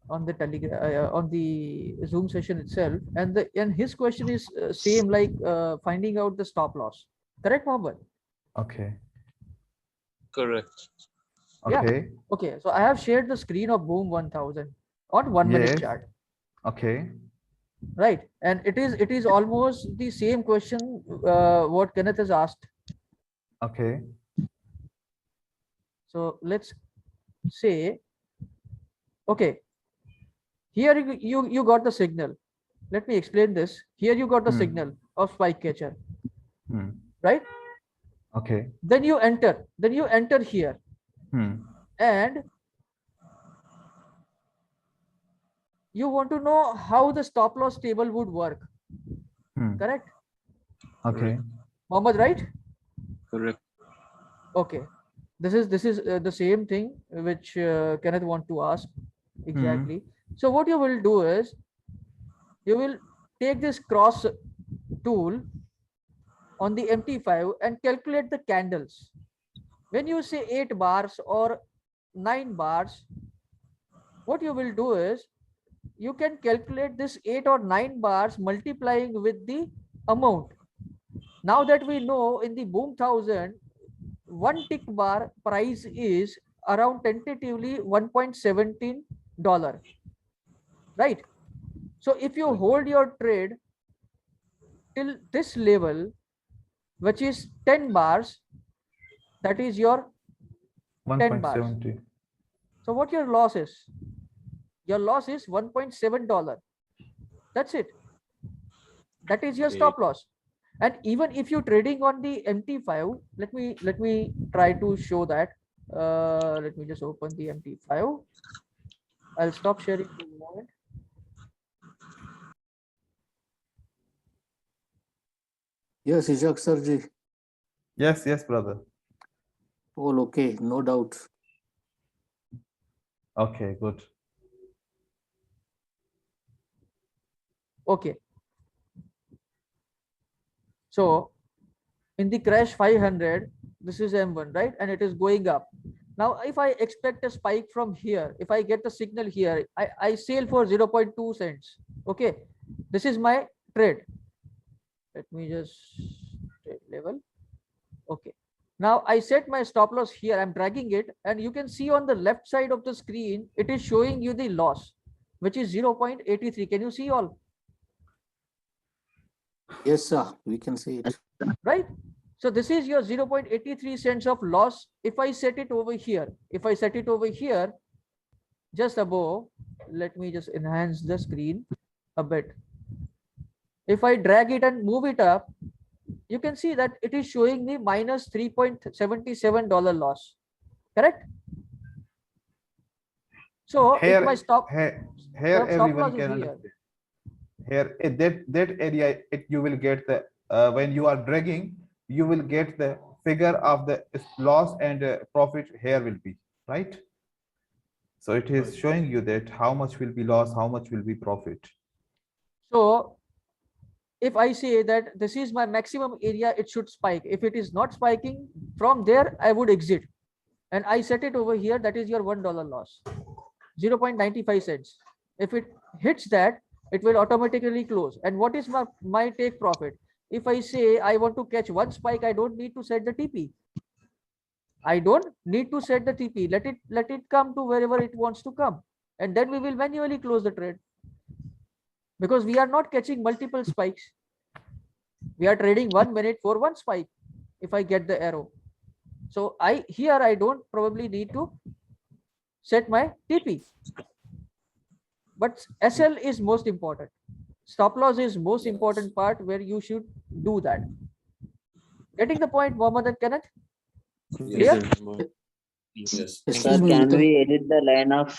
On the Telegram, on the Zoom session itself, and his question is same like finding out the stop loss. Correct, Mohammed? Okay. Correct. Yeah. Okay. Okay. So I have shared the screen of Boom 1000 on 1 minute Yes. chart. Okay. Right, and it is almost the same question what Kenneth has asked. Okay. So let's say, okay, here you got the signal. Let me explain this. Here you got the signal of spike catcher, right? Okay. Then you enter here, and you want to know how the stop loss table would work. Correct? Okay. Mohammed, right? Correct. Okay. This is the same thing which Kenneth want to ask exactly. So what you will do is you will take this cross tool on the MT5 and calculate the candles. When you say 8 bars or 9 bars, what you will do is you can calculate this 8 or 9 bars multiplying with the amount. Now that we know in the Boom 1000, one tick bar price is around tentatively $1.17, right? So if you hold your trade till this level, which is 10 bars, that is your 10 bars. 1.70. So what your loss is? Your loss is $1.7. That's it. That is your stop loss. And even if you're trading on the MT5, let me try to show that. Let me just open the MT5. I'll stop sharing for a moment. Yes, Ishaq Sarji. Yes, yes, brother. All okay, no doubt. Okay, good. Okay. So in the crash 500, this is M1, right? And it is going up. Now, if I expect a spike from here, if I get the signal here, I sell for 0.2 cents. Okay. This is my trade. Let me just trade level. Okay. Now I set my stop loss here. I'm dragging it, and you can see on the left side of the screen, it is showing you the loss, which is 0.83. Can you see all? Yes, sir. We can see it. Right? So this is your 0.83 cents of loss. If I set it over here, just above, let me just enhance the screen a bit. If I drag it and move it up, you can see that it is showing the minus $3.77 loss. Correct? So Here, if my stop here stop everyone loss is can here. understand. Here, that area, you will get the when you are dragging, you will get the figure of the loss and profit. Here will be right. So it is showing you that how much will be loss, how much will be profit. So if I say that this is my maximum area, it should spike. If it is not spiking, from there I would exit. And I set it over here, that is your $1 loss, 0.95 cents. If it hits that, it will automatically close. And what is my take profit? If I say I want to catch one spike, I don't need to set the TP. I don't need to set the TP. Let it come to wherever it wants to come. And then we will manually close the trade. Because we are not catching multiple spikes. We are trading 1 minute for one spike. If I get the arrow. So I don't probably need to set my TP. But SL is most important. Stop loss is most important part where you should do that. Getting the point, Mohammed and Kenneth? Yes. Clear? Yes. Excuse Sir, me, can you we edit the line of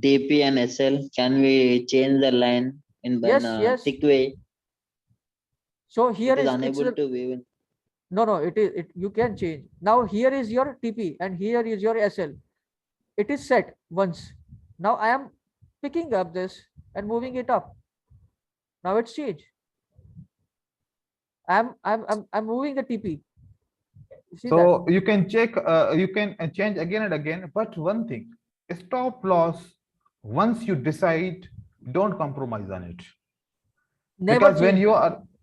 TP and SL? Can we change the line in Yes, a yes. thick way? So here It is it's unable to view. no, you can change. Now here is your TP and here is your SL. It is set once. Now I am picking up this and moving it up. Now it's changed. I'm moving the TP. You see So that? you can check, you can change again and again. But one thing, stop loss, once you decide, don't compromise on it. Never Because change.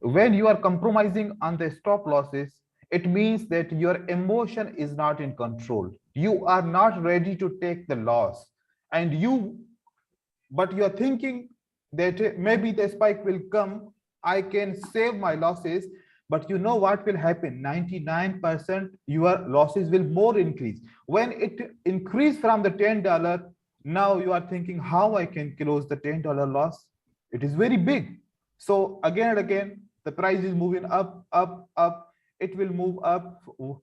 when you are compromising on the stop losses, it means that your emotion is not in control. You are not ready to take the loss, but you are thinking that maybe the spike will come, I can save my losses. But you know what will happen? 99% your losses will more increase. When it increase from the $10, now you are thinking how I can close the $10 loss. It is very big. So again and again, the price is moving up, up, up. It will move up.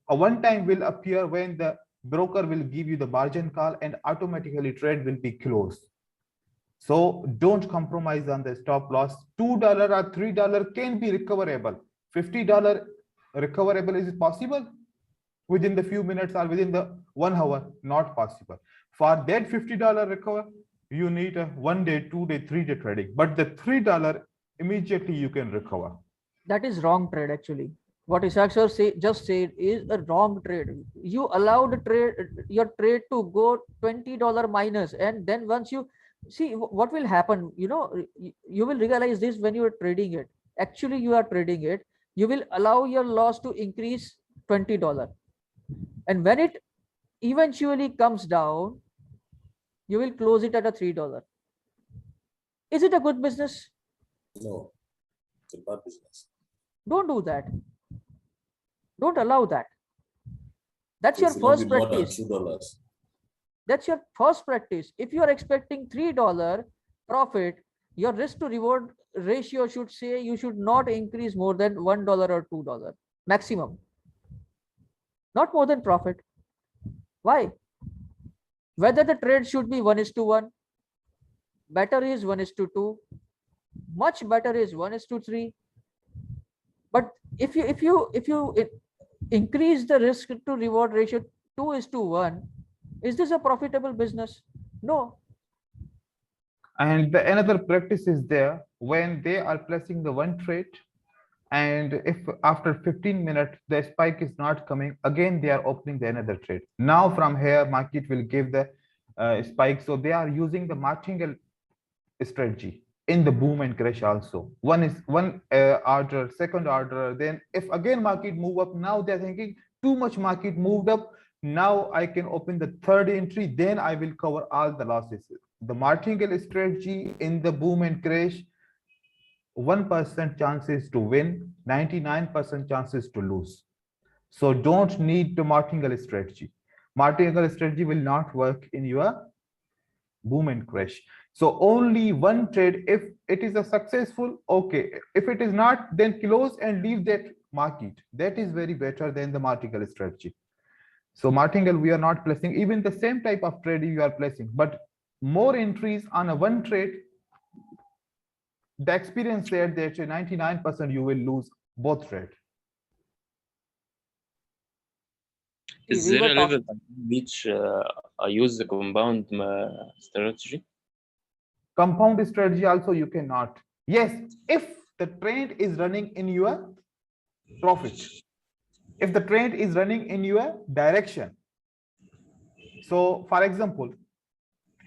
A one time will appear when the broker will give you the margin call and automatically trade will be closed. So don't compromise on the stop loss. $2 or $3 can be recoverable. $50 recoverable, is it possible? Within the few minutes or within the 1 hour? Not possible. For that $50 recover, you need a 1 day, 2 day, 3 day trading. But the $3 immediately you can recover. That is wrong trade actually. What Ishaq sir just said is a wrong trade. You allow your trade to go $20 minus, and then once you see what will happen, you will realize this when you are trading it. Actually, you are trading it. You will allow your loss to increase $20, and when it eventually comes down, you will close it at a $3. Is it a good business? No, it's a bad business. Don't do that. Don't allow that. That's It your should not first be more than practice. $2. That's your first practice. If you are expecting $3 profit, your risk to reward ratio should say you should not increase more than $1 or $2 maximum. Not more than profit. Why? Whether the trade should be 1:1, better is 1:2, much better is 1:3. But if you increase the risk to reward ratio 2:1, is this a profitable business? No. And another practice is there when they are placing the one trade, and if after 15 minutes the spike is not coming, again they are opening the another trade. Now from here market will give the spike, so they are using the martingale strategy. in the boom and crash also. One is one order, second order. Then if again market move up, now they're thinking too much market moved up. Now I can open the third entry. Then I will cover all the losses. The martingale strategy in the boom and crash, 1% chances to win, 99% chances to lose. So don't need the martingale strategy. Martingale strategy will not work in your boom and crash. So only one trade. If it is a successful, okay. If it is not, then close and leave that market. That is very better than the martingale strategy. So martingale, we are not placing even the same type of trade you are placing, but more entries on a one trade. The experience said that 99% you will lose both trade. Is we there were a level at which I use the compound strategy? Compound strategy also you cannot. Yes, if the trend is running in your profit, if the trend is running in your direction. So for example,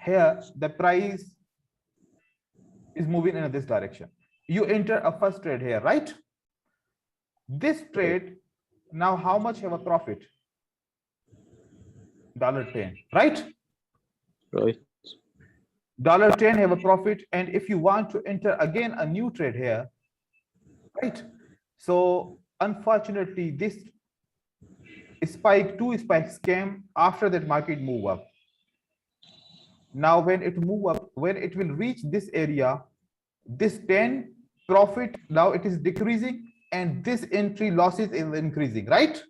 here the price is moving in this direction. You enter a first trade here, right? This trade, now how much have a profit? $10, right? Right. $10 have a profit, and if you want to enter again a new trade here, right? So unfortunately, this spike, two spikes came after that market move up. Now when it move up, when it will reach this area, this 10 profit, now it is decreasing, and this entry losses is increasing, right?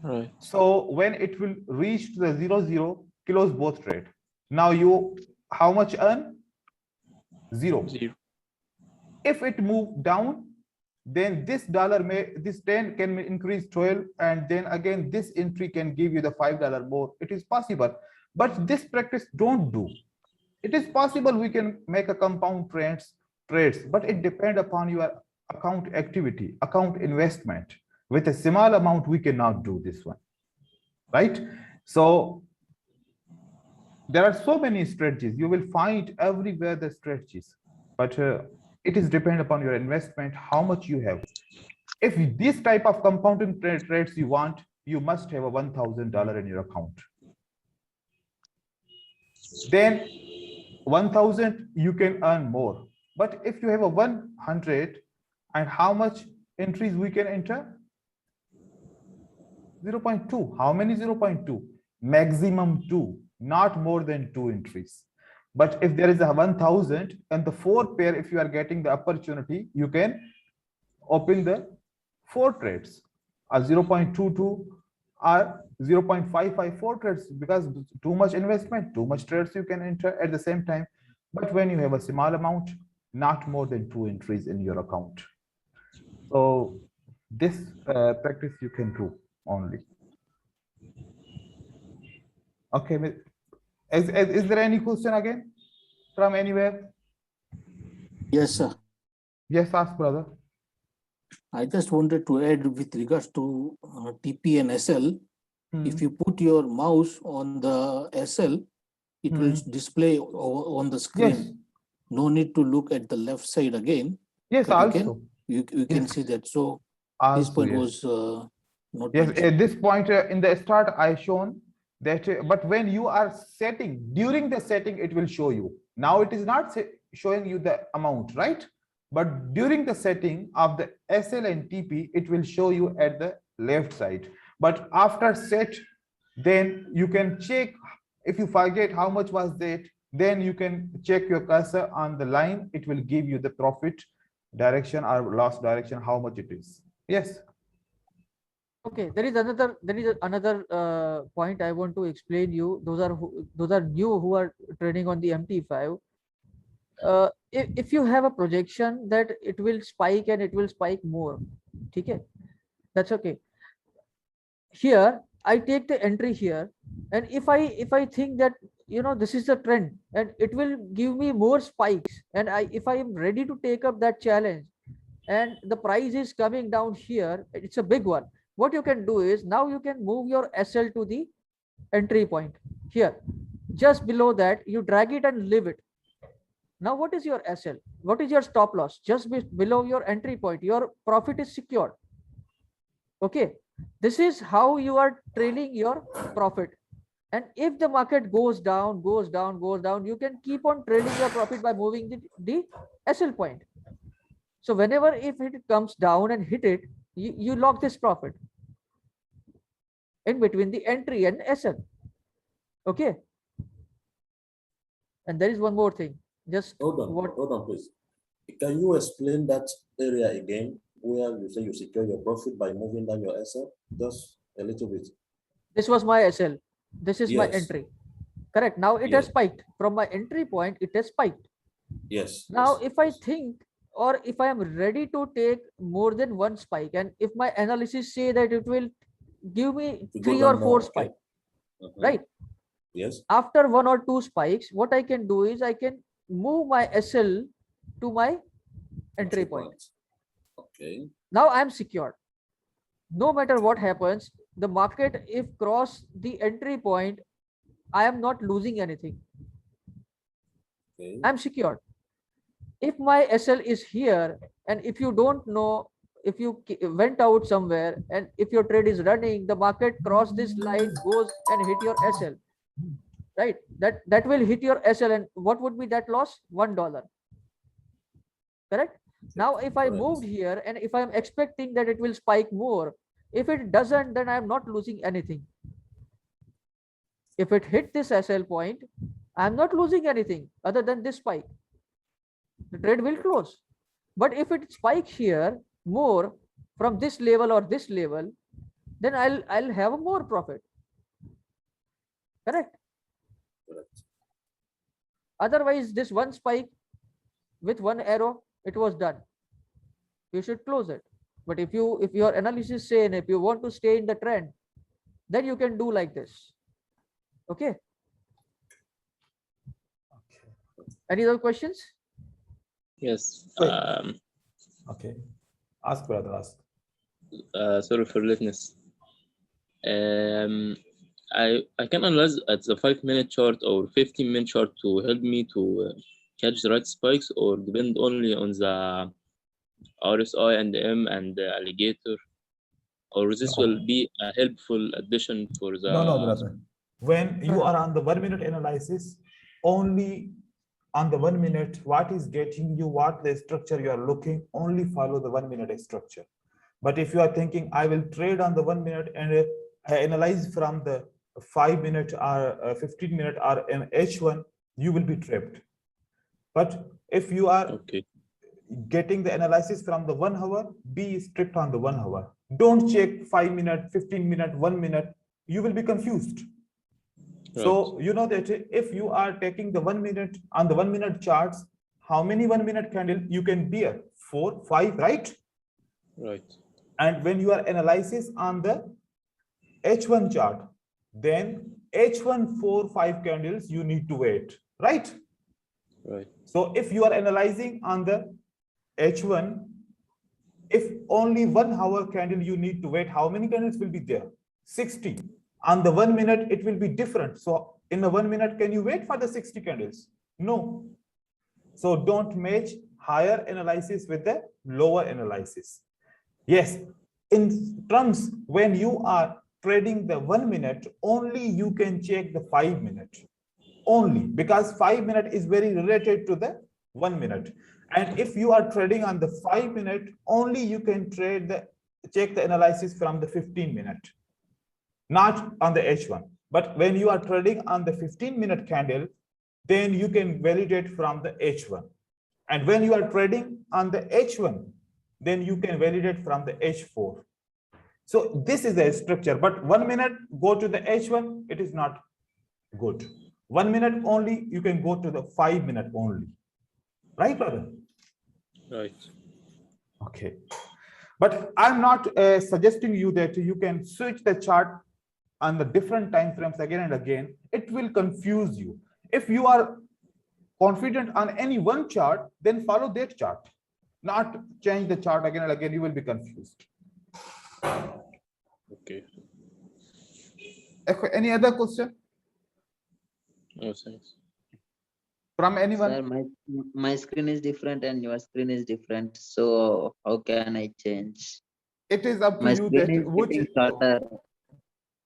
Right. So when it will reach to the 0, close both trade. Now you how much earn? 0. If it move down, then this this 10 can increase 12, and then again this entry can give you the $5 more. It is possible, but this practice don't do. It is possible we can make a compound trades, but it depends upon your account activity, account investment. With a small amount, we cannot do this one, right? So there are so many strategies. You will find everywhere the strategies, but it is depend upon your investment, how much you have. If this type of compounding trades you want, you must have a $1,000 in your account. Then 1,000 you can earn more. But if you have a 100, and how much entries we can enter? 0.2. How many 0.2? Maximum 2, not more than 2 entries. But if there is a 1,000 and the 4 pair, if you are getting the opportunity, you can open the 4 trades, a 0.22 or 0.554 trades, because too much investment, too much trades you can enter at the same time. But when you have a small amount, not more than 2 entries in your account. So this practice you can do only. Okay, is there any question again from anywhere? Yes, sir. Yes, ask, brother. I just wanted to add with regards to TP and SL. If you put your mouse on the SL, it will display on the screen. Yes. No need to look at the left side again. Yes, also. You can see that. So this point was not yes, mentioned. at this point in the start I shown that, but when you are setting, during the setting it will show you. Now it is not showing you the amount, right? But during the setting of the SL and TP, it will show you at the left side. But after set, then you can check. If you forget how much was that, then you can check your cursor on the line. It will give you the profit direction or loss direction, how much it is. Yes. Okay, there is another point I want to explain you. Those are new who are trading on the MT5. If you have a projection that it will spike and it will spike more, okay, that's okay. Here I take the entry here, and if I think that this is the trend and it will give me more spikes, and if I am ready to take up that challenge, and the price is coming down here, it's a big one. What you can do is, now you can move your SL to the entry point here. Just below that, you drag it and leave it. Now, what is your SL? What is your stop loss? Just below your entry point, your profit is secured. Okay, this is how you are trailing your profit. And if the market goes down, you can keep on trailing your profit by moving the SL point. So whenever if it comes down and hit it, you lock this profit in between the entry and SL. Okay. And there is one more thing. Just Hold on, please. Can you explain that area again where you say you secure your profit by moving down your SL? Just a little bit. This was my SL. This is my Yes. entry. Correct. Now it has spiked. From my entry point, it has spiked. Yes. Now, yes, if I yes. think, or if I am ready to take more than one spike, and if my analysis say that it will give me To go 3 down or 4 more, okay. spikes, Mhm. right? Yes. After 1 or 2 spikes, what I can do is I can move my SL to my entry point. Okay. Now I am secured. No matter what happens, the market, if cross the entry point, I am not losing anything. Okay. I'm secured. If my SL is here, and if you don't know, if you went out somewhere and if your trade is running, the market cross this line, goes and hit your SL, right? That will hit your SL, and what would be that loss? $1. Correct. Now, if I Correct. moved here and if I'm expecting that it will spike more, if it doesn't, then I'm not losing anything. If it hit this SL point, I'm not losing anything other than this spike. The trade will close. But if it spikes here more from this level or this level, then I'll have a more profit. Correct. Correct. Otherwise, this one spike with one arrow, it was done. You should close it. But if your analysis say, and if you want to stay in the trend, then you can do like this. Okay. Any other questions? Yes. Okay. Ask, brother, ask. Sorry for lateness. I can analyze at the 5-minute chart or 15-minute chart to help me to catch the right spikes, or depend only on the RSI and M and the alligator, or this will be a helpful addition for the. No, brother. When you are on the 1 minute analysis, only on the 1 minute, what is getting you, what the structure you are looking, only follow the 1 minute structure. But if you are thinking, I will trade on the 1 minute and analyze from the 5 minute or 15 minute or an H1, you will be trapped. But if you are getting the analysis from the 1 hour, be strict on the 1 hour. Don't check 5 minute, 15 minute, 1 minute. You will be confused. Right. So you know that if you are taking the 1 minute on the 1 minute charts, how many 1 minute candle you can bear? 4, 5, right? Right. And when you are analysis on the H1 chart, then H1 4, 5 candles you need to wait, right? Right. So if you are analyzing on the H1, if only 1 hour candle you need to wait, how many candles will be there? 60. On the 1 minute, it will be different. So in the 1 minute, can you wait for the 60 candles? No. So don't match higher analysis with the lower analysis. Yes, in terms when you are trading the 1 minute, only you can check the 5 minute. Only because 5 minute is very related to the 1 minute. And if you are trading on the 5 minute, only you can check the analysis from the 15 minute, not on the H1. But when you are trading on the 15-minute candle, then you can validate from the H1. And when you are trading on the H1, then you can validate from the H4. So this is the structure, but 1 minute go to the H1, it is not good. 1 minute only, you can go to the 5 minute only. Right, brother? Right. Okay. But I'm not suggesting you that you can switch the chart on the different time frames again and again. It will confuse you. If you are confident on any one chart, then follow that chart. Not change the chart again and again, you will be confused. Okay. Any other question? No, thanks. From anyone? Sir, my screen is different and your screen is different. So how can I change? It is up to My you screen that is which. getting shorter.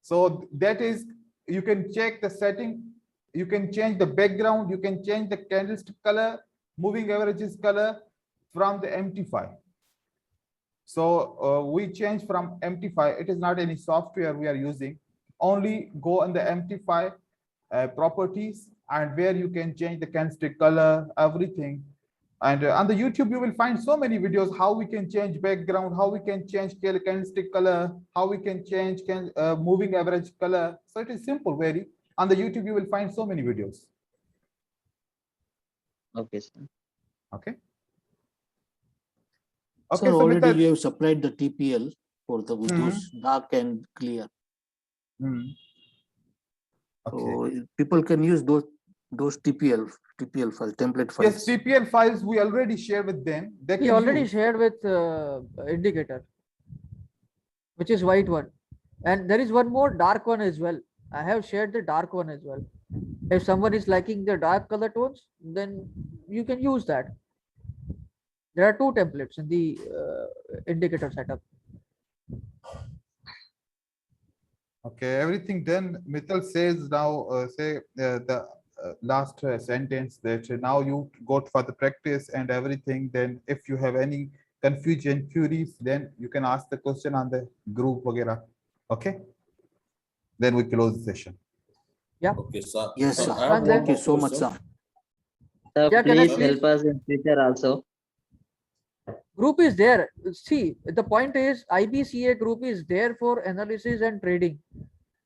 So that is, you can check the setting, you can change the background, you can change the candlestick color, moving averages color from the empty file. So we change from empty file. It is not any software we are using. Only go on the empty file properties, and where you can change the candlestick color, everything. And on the YouTube, you will find so many videos how we can change background, how we can change candlestick color, how we can change moving average color. So it is simple, very. On the YouTube, you will find so many videos. Okay, sir. Okay. So Okay, so with already that, you have supplied the TPL for the with those dark and clear. okay. So people can use those TPL files, template Yes, files. TPL files we already shared with them. They We can already use. shared with indicator, which is white one. And there is one more dark one as well. I have shared the dark one as well. If someone is liking the dark color tones, then you can use that. There are two templates in the indicator setup. Okay, everything done. Mittal says now, the last sentence that now you go for the practice and everything. Then if you have any confusion, queries, then you can ask the question on the group, वगैरह. Okay. Then we close the session. Yeah. Okay, sir. Yes, Sir, sir. I have Thank one Thank you more so much, question. sir. Sir, Yeah, can I please please? help us in future also. Group is there. See, the point is IBCA group is there for analysis and trading.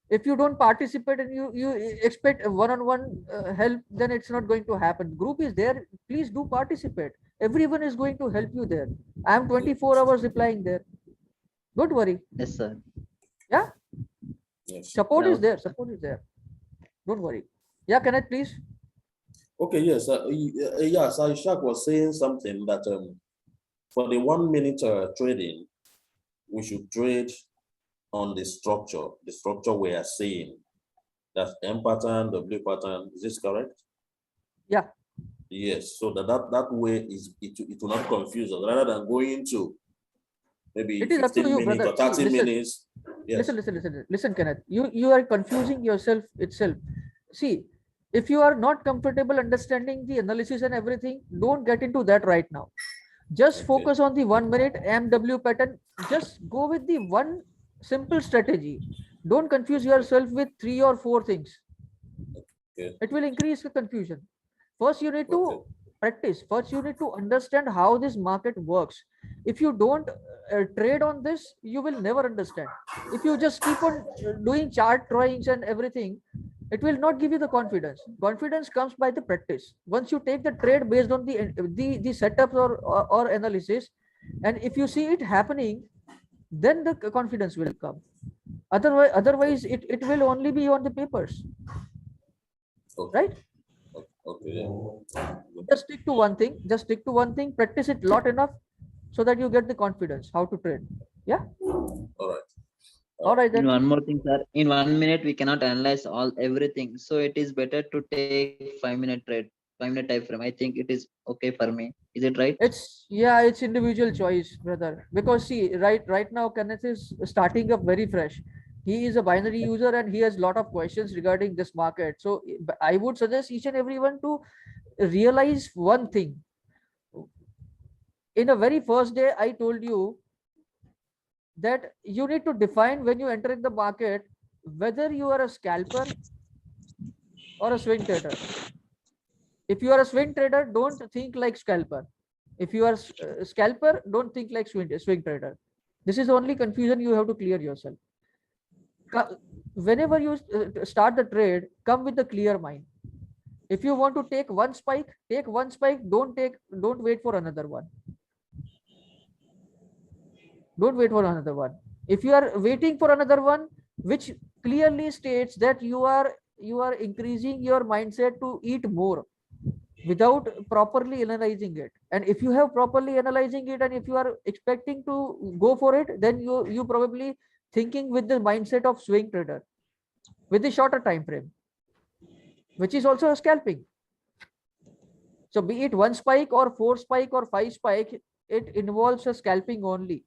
If you don't participate and you expect one-on-one help, then it's not going to happen. Group is there. Please do participate. Everyone is going to help you there. I am 24 hours replying there. Don't worry. Yes, sir. Yeah. Yes. Support is Yeah. there. Support is there. Don't worry. Yeah, can I please? Okay, yes. Yes, Ishaq was saying something that for the 1 minute trading, we should trade on the structure we are seeing. That's M pattern, W pattern. Is this correct? Yeah. Yes. So that way it will not confuse us rather than going to maybe It is up to 15 you, minutes brother. or See, 30 listen. minutes. Yes. Listen, Kenneth. You are confusing yourself itself. See, if you are not comfortable understanding the analysis and everything, don't get into that right now. Just Okay. focus on the 1 minute MW pattern. Just go with the one simple strategy. Don't confuse yourself with 3 or 4 things. Okay. It will increase the confusion. First, you need to Okay. practice. First, you need to understand how this market works. If you don't trade on this, you will never understand. If you just keep on doing chart drawings and everything, it will not give you the confidence. Confidence comes by the practice. Once you take the trade based on the setups or analysis, and if you see it happening, then the confidence will come. Otherwise it will only be on the papers. Okay. Right? Okay. Just stick to one thing. Just stick to one thing. Practice it lot enough so that you get the confidence how to trade. Yeah. All right. All right In then. one more thing, sir. In 1 minute, we cannot analyze everything. So it is better to take 5-minute trade, 5-minute time frame. I think it is okay for me. Is it right? It's individual choice, brother. Because see, right now Kenneth is starting up very fresh. He is a binary user and he has a lot of questions regarding this market. So I would suggest each and everyone to realize one thing. In the very first day, I told you that you need to define when you enter in the market whether you are a scalper or a swing trader. If you are a swing trader, don't think like scalper. If you are a scalper, don't think like swing trader. This is the only confusion you have to clear yourself. Whenever you start the trade, come with a clear mind. If you want to take one spike, take one spike. Don't wait for another one. Don't wait for another one. If you are waiting for another one, which clearly states that you are increasing your mindset to eat more without properly analyzing it. And if you have properly analyzing it and if you are expecting to go for it, then you probably thinking with the mindset of swing trader with the shorter time frame, which is also a scalping. So be it 1 spike or 4 spike or 5 spike, it involves a scalping only.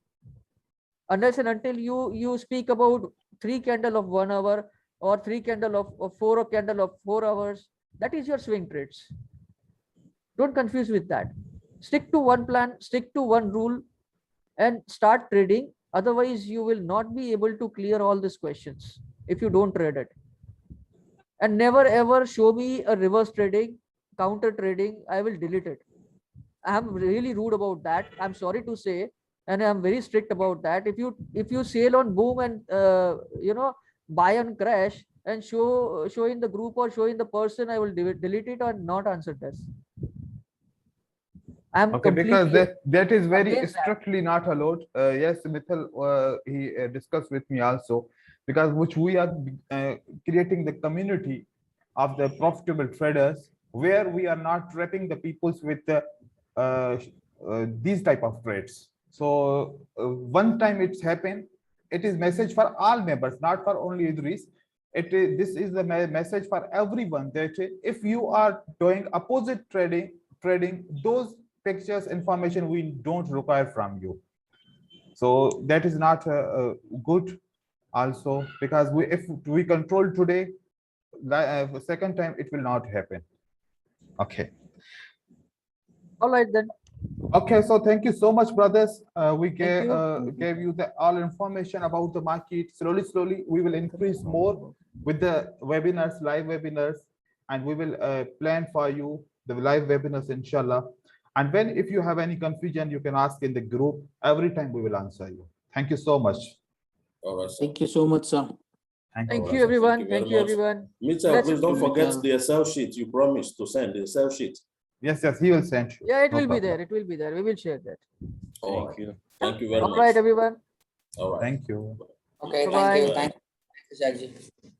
Unless and until you speak about 3 candle of 1 hour or 3 candle of 4 candle of 4 hours, that is your swing trades. Don't confuse with that. Stick to one plan, stick to one rule, and start trading. Otherwise, you will not be able to clear all these questions if you don't trade it. And never ever show me a reverse trading, counter trading. I will delete it. I am really rude about that. I'm sorry to say, and I'm very strict about that. If you sail on boom and buy on crash and show in the group or show in the person, I will delete it or not answer this. I'm Okay, because completely that is very against that. strictly not allowed. Yes, Mithil, he discussed with me also, because which we are creating the community of the profitable traders, where we are not trapping the peoples with these type of trades. So one time it's happened, it is message for all members, not for only Idris. This is the message for everyone, that if you are doing opposite trading, those pictures information we don't require from you. So that is not good also, because if we control today, second time it will not happen. Okay. All right then. Okay, so thank you so much, brothers. We Thank gave you the all information about the market. Slowly we will increase more with the webinars, live webinars, and we will plan for you the live webinars, inshallah. And when if you have any confusion, you can ask in the group. Every time we will answer you. Thank you so much. All right, sir. Thank you so much, sir. Thank Alright, you sir. everyone. Thank Thank you you very much. everyone. Mitchell, Let's- please don't Thank you, forget Mitchell. the Excel sheet you promised to send, the Excel sheet. Yes, he will send you. Yeah, it No will be problem. there. It will be there. We will share that. All Thank right. you. Thank you very All much. right, everyone. All right. Thank you. Okay, Bye-bye. thank you. Thank you, Shakji.